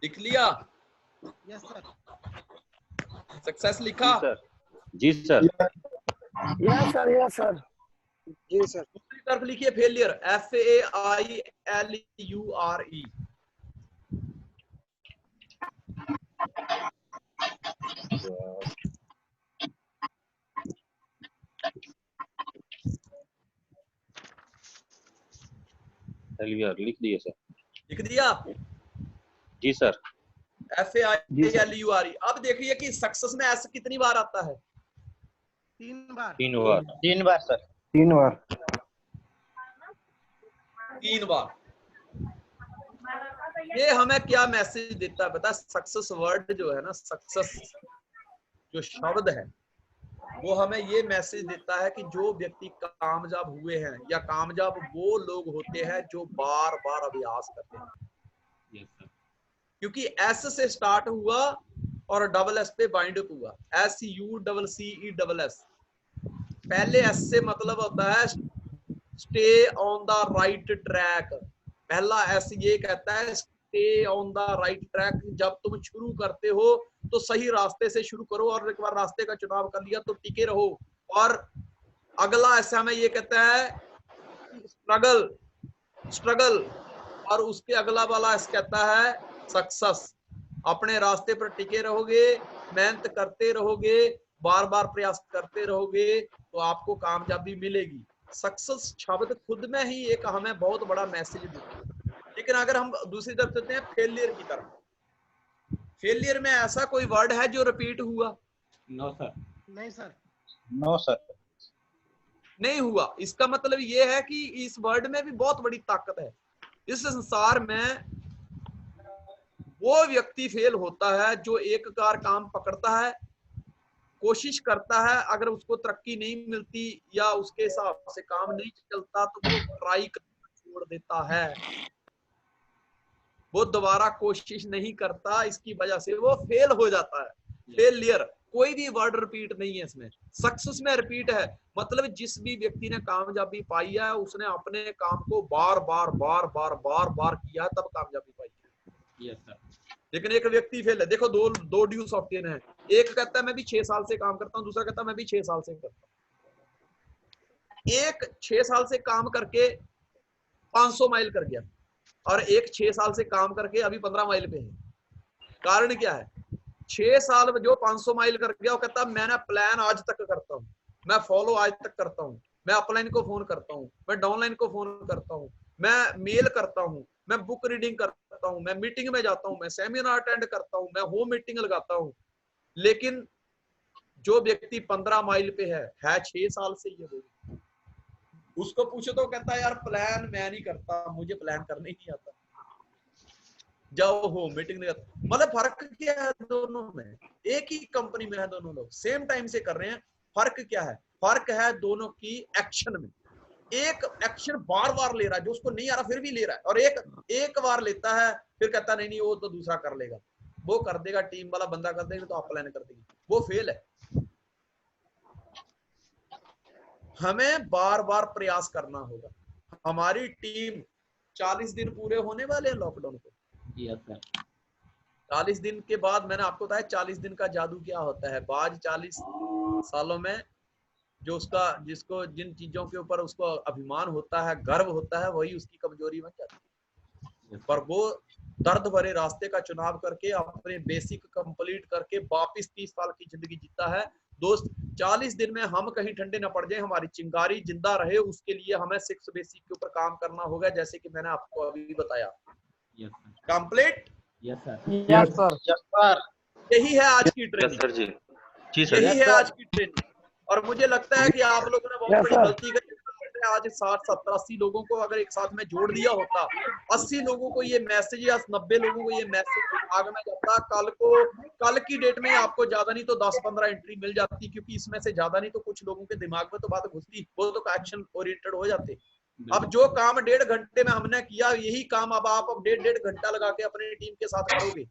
[SPEAKER 1] लिख लिया?
[SPEAKER 2] Yes sir.
[SPEAKER 1] सक्सेस लिखा?
[SPEAKER 4] जी sir.
[SPEAKER 5] Yes sir, yes sir.
[SPEAKER 2] जी सर।
[SPEAKER 1] दूसरी तरफ लिखिए फेलियर, FAILURE।
[SPEAKER 4] लिख दिए सर।
[SPEAKER 1] लिख दिया?
[SPEAKER 4] जी सर।
[SPEAKER 1] FAILURE। अब देखिए कि सक्सेस में एस कितनी बार आता है?
[SPEAKER 2] 3 बार।
[SPEAKER 4] 3 बार।
[SPEAKER 2] 3 बार सर।
[SPEAKER 5] 3 बार।
[SPEAKER 1] 3 बार। ये हमें क्या मैसेज देता है पता? सक्सेस वर्ड जो है ना, सक्सेस जो शब्द है, वो हमें ये मैसेज देता है कि जो व्यक्ति कामयाब हुए हैं, या कामयाब वो लोग होते हैं जो बार बार अभ्यास करते हैं।
[SPEAKER 3] Yes sir.
[SPEAKER 1] क्योंकि एस से स्टार्ट हुआ और डबल एस पे बाइंड अप हुआ, SUCCESS। पहले एस से मतलब होता है stay on the right track. पहला एस ये कहता है stay on the right track. जब तुम शुरू करते हो तो सही रास्ते से शुरू करो, और एक बार रास्ते का चुनाव कर लिया तो टिके रहो। और अगला एस हमें ये कहता है स्ट्रगल, और उसके अगला वाला एस कहता है सक्सेस। अपने रास्ते पर टिके रहोगे, मेहनत करते रहोगे, बार बार प्रयास करते रहोगे, तो आपको कामयाबी मिलेगी। सक्सेस शब्द खुद में ही एक हमें बहुत बड़ा मैसेज देता है। लेकिन अगर हम दूसरी तरफ चलते हैं फेलियर की तरफ, फेलियर में ऐसा कोई वर्ड है जो रिपीट हुआ?
[SPEAKER 3] No sir.
[SPEAKER 2] नहीं सर।
[SPEAKER 4] No sir.
[SPEAKER 1] नहीं हुआ। इसका मतलब ये है कि इस वर्ड में भी बहुत बड़ी ताकत है। इस संसार में वो व्यक्ति फेल होता है जो एक कार काम पकड़ता है, कोशिश करता है, अगर उसको तरक्की नहीं मिलती या उसके हिसाब से काम नहीं चलता तो वो ट्राई करना छोड़ देता है, वो दोबारा कोशिश नहीं करता, इसकी वजह से वो फेल हो जाता है। फेलियर, कोई भी वर्ड रिपीट नहीं है इसमें, सक्सेस में रिपीट है। मतलब जिस भी व्यक्ति ने कामयाबी पाई है उसने अपने काम को बार बार बार बार बार बार किया तब कामयाबी पाई है।
[SPEAKER 3] Yes, sir.
[SPEAKER 1] लेकिन एक व्यक्ति फेल है, देखो दो ड्यू सॉफ्टवेयर है, एक कहता है मैं भी 6 साल से काम करता हूं, दूसरा कहता है मैं भी 6 साल से करता हूं। एक 6 साल से काम करके 500 माइल कर गया और एक 6 साल से काम करके अभी 15 माइल पे है। कारण क्या है? 6 साल में जो 500 माइल कर गया वो कहता है मैंने प्लान आज तक करता हूँ, मैं फॉलो आज तक करता हूँ, मैं अपलाइन को फोन करता हूँ, मैं डाउनलाइन को फोन करता हूँ, मैं मेल करता हूँ, मैं बुक रीडिंग करता हूँ, मैं मीटिंग में जाता हूँ, मैं सेमिनार अटेंड करता हूँ, मैं होम मीटिंग लगाता हूँ। लेकिन जो व्यक्ति 15 माइल पे है 6 साल से ये लोग, उसको पूछो तो कहता है यार प्लान मैं नहीं करता, मुझे प्लान करने ही नहीं आता, जाओ हो मीटिंग नहीं करता। मतलब फर्क क्या है दोनों में? एक ही कंपनी में है दोनों लोग, सेम टाइम से कर रहे हैं। फर्क क्या है? फर्क है दोनों की एक्शन में। एक एक्शन बार बार ले रहा है, जो उसको नहीं आ रहा फिर भी ले रहा है, और एक बार लेता है फिर कहता नहीं वो तो दूसरा कर लेगा, वो कर देगा, टीम वाला बंदा कर देगा तो आप प्लान कर देंगे, वो फेल है। हमें बार बार प्रयास करना होगा। हमारी टीम 40 दिन पूरे होने वाले हैं लॉकडाउन को।
[SPEAKER 3] Yes, sir.
[SPEAKER 1] 40 दिन के बाद मैंने आपको बताया 40 दिन का जादू क्या होता है। बाज 40 सालों में जो उसका जिसको जिन चीजों के ऊपर उसको अभिमान होता है, गर्व होता है, वही उसकी कमजोरी बन जाती है। पर वो दर्द भरे रास्ते का चुनाव करके अपने बेसिक कंप्लीट करके वापिस 30 साल की जिंदगी जीता है। दोस्त 40 दिन में हम कहीं ठंडे न पड़ जाए, हमारी चिंगारी जिंदा रहे, उसके लिए हमें 6 बेसिक के ऊपर काम करना होगा, जैसे कि मैंने आपको अभी बताया।
[SPEAKER 3] Yes, sir.
[SPEAKER 1] Complete.
[SPEAKER 3] Yes, sir.
[SPEAKER 5] Yes, sir.
[SPEAKER 4] Yes, sir.
[SPEAKER 1] यही है आज की
[SPEAKER 4] Yes,
[SPEAKER 1] ट्रेनिंग,
[SPEAKER 4] sir जी। जी सर।
[SPEAKER 1] यही है आज की ट्रेनिंग। और मुझे लगता है कि आप लोगों ने बहुत
[SPEAKER 5] Yes,
[SPEAKER 1] बड़ी
[SPEAKER 5] sir.
[SPEAKER 1] गलती करी। आज 60, 70, 80 लोगों को अगर एक साथ में जोड़ दिया होता, 80 लोगों को ये मैसेज या 90 लोगों को ये मैसेज दिमाग में जाता, कल की डेट में आपको ज्यादा नहीं तो 10-15 एंट्री मिल जाती, क्योंकि इसमें से ज्यादा नहीं तो कुछ लोगों के दिमाग में तो बात घुसती, वो तो एक्शन ओरिएंटेड हो जाते। अब जो काम 1.5 घंटे में हमने किया, यही काम अब आप 1.5 घंटा लगा के अपनी टीम के साथ करोगे,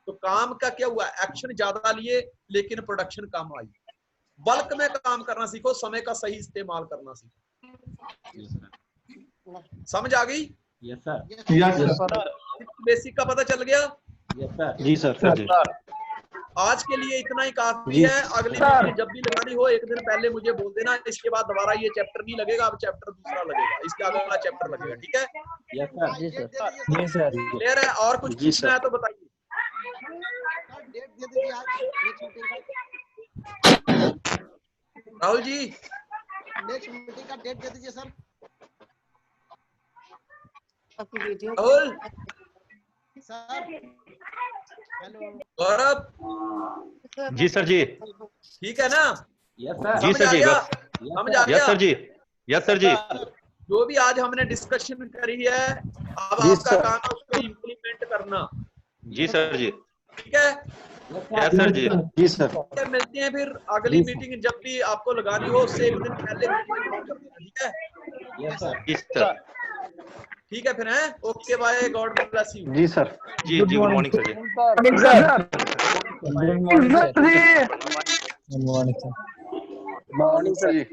[SPEAKER 1] तो काम का क्या हुआ? एक्शन ज्यादा लिए लेकिन प्रोडक्शन कम आई। बल्क में काम करना सीखो, समय का सही इस्तेमाल करना सीखो।
[SPEAKER 3] Yes, sir.
[SPEAKER 1] समझ आ गई?
[SPEAKER 3] Yes, sir.
[SPEAKER 5] Yes, sir.
[SPEAKER 1] Basic का पता चल गया?
[SPEAKER 3] Yes, sir.
[SPEAKER 4] जी सर। सर जी।
[SPEAKER 1] आज के लिए इतना ही काफी
[SPEAKER 4] जी।
[SPEAKER 1] है। अगली मीटिंग जब भी लगानी हो 1 दिन पहले मुझे बोल देना, इसके बाद दोबारा ये चैप्टर नहीं लगेगा, अब चैप्टर दूसरा लगेगा, इसके अगला चैप्टर लगेगा, ठीक है?
[SPEAKER 3] Yes, sir.
[SPEAKER 2] जी सर।
[SPEAKER 5] जी सर।
[SPEAKER 1] क्लियर है? और कुछ
[SPEAKER 4] जी,
[SPEAKER 1] पूछना है तो बताइए।
[SPEAKER 2] डेट दे दीजिए आज नेक्स्ट मीटिंग का।
[SPEAKER 1] राहुल जी,
[SPEAKER 2] नेक्स्ट मीटिंग का डेट दे दीजिए sir.
[SPEAKER 1] Rahul,
[SPEAKER 2] sir hello.
[SPEAKER 1] Gaurav,
[SPEAKER 4] ji sir जी।
[SPEAKER 1] ठीक है ना?
[SPEAKER 3] Yes, sir.
[SPEAKER 4] जी
[SPEAKER 1] समझ
[SPEAKER 4] सर
[SPEAKER 1] आ
[SPEAKER 4] जी।
[SPEAKER 1] गया?
[SPEAKER 3] Yes,
[SPEAKER 1] समझ
[SPEAKER 3] sir.
[SPEAKER 1] आ गया?
[SPEAKER 4] यस सर जी। यस सर जी।
[SPEAKER 1] जो भी आज हमने डिस्कशन करी है, अब
[SPEAKER 5] जी,
[SPEAKER 1] आपका
[SPEAKER 5] सर।
[SPEAKER 1] काम है उसको इम्प्लीमेंट करना,
[SPEAKER 4] जी सर जी।
[SPEAKER 1] ठीक है?
[SPEAKER 3] Yes,
[SPEAKER 4] yes
[SPEAKER 3] sir.
[SPEAKER 4] सर जी।
[SPEAKER 5] जी सर।
[SPEAKER 1] ठीक है, मिलते हैं फिर अगली मीटिंग जब भी आपको लगानी हो, उससे 1 दिन पहले मीटिंग कर देना, ठीक है?
[SPEAKER 3] Yes, sir.
[SPEAKER 4] जी सर।
[SPEAKER 1] ठीक है फिर, हैं? Okay, bye, God bless you.
[SPEAKER 5] जी सर।
[SPEAKER 4] जी जी गुड मॉर्निंग सर जी।
[SPEAKER 5] Good morning sir. Good morning sir. Morning sir जी।
[SPEAKER 2] मॉर्निंग सर जी।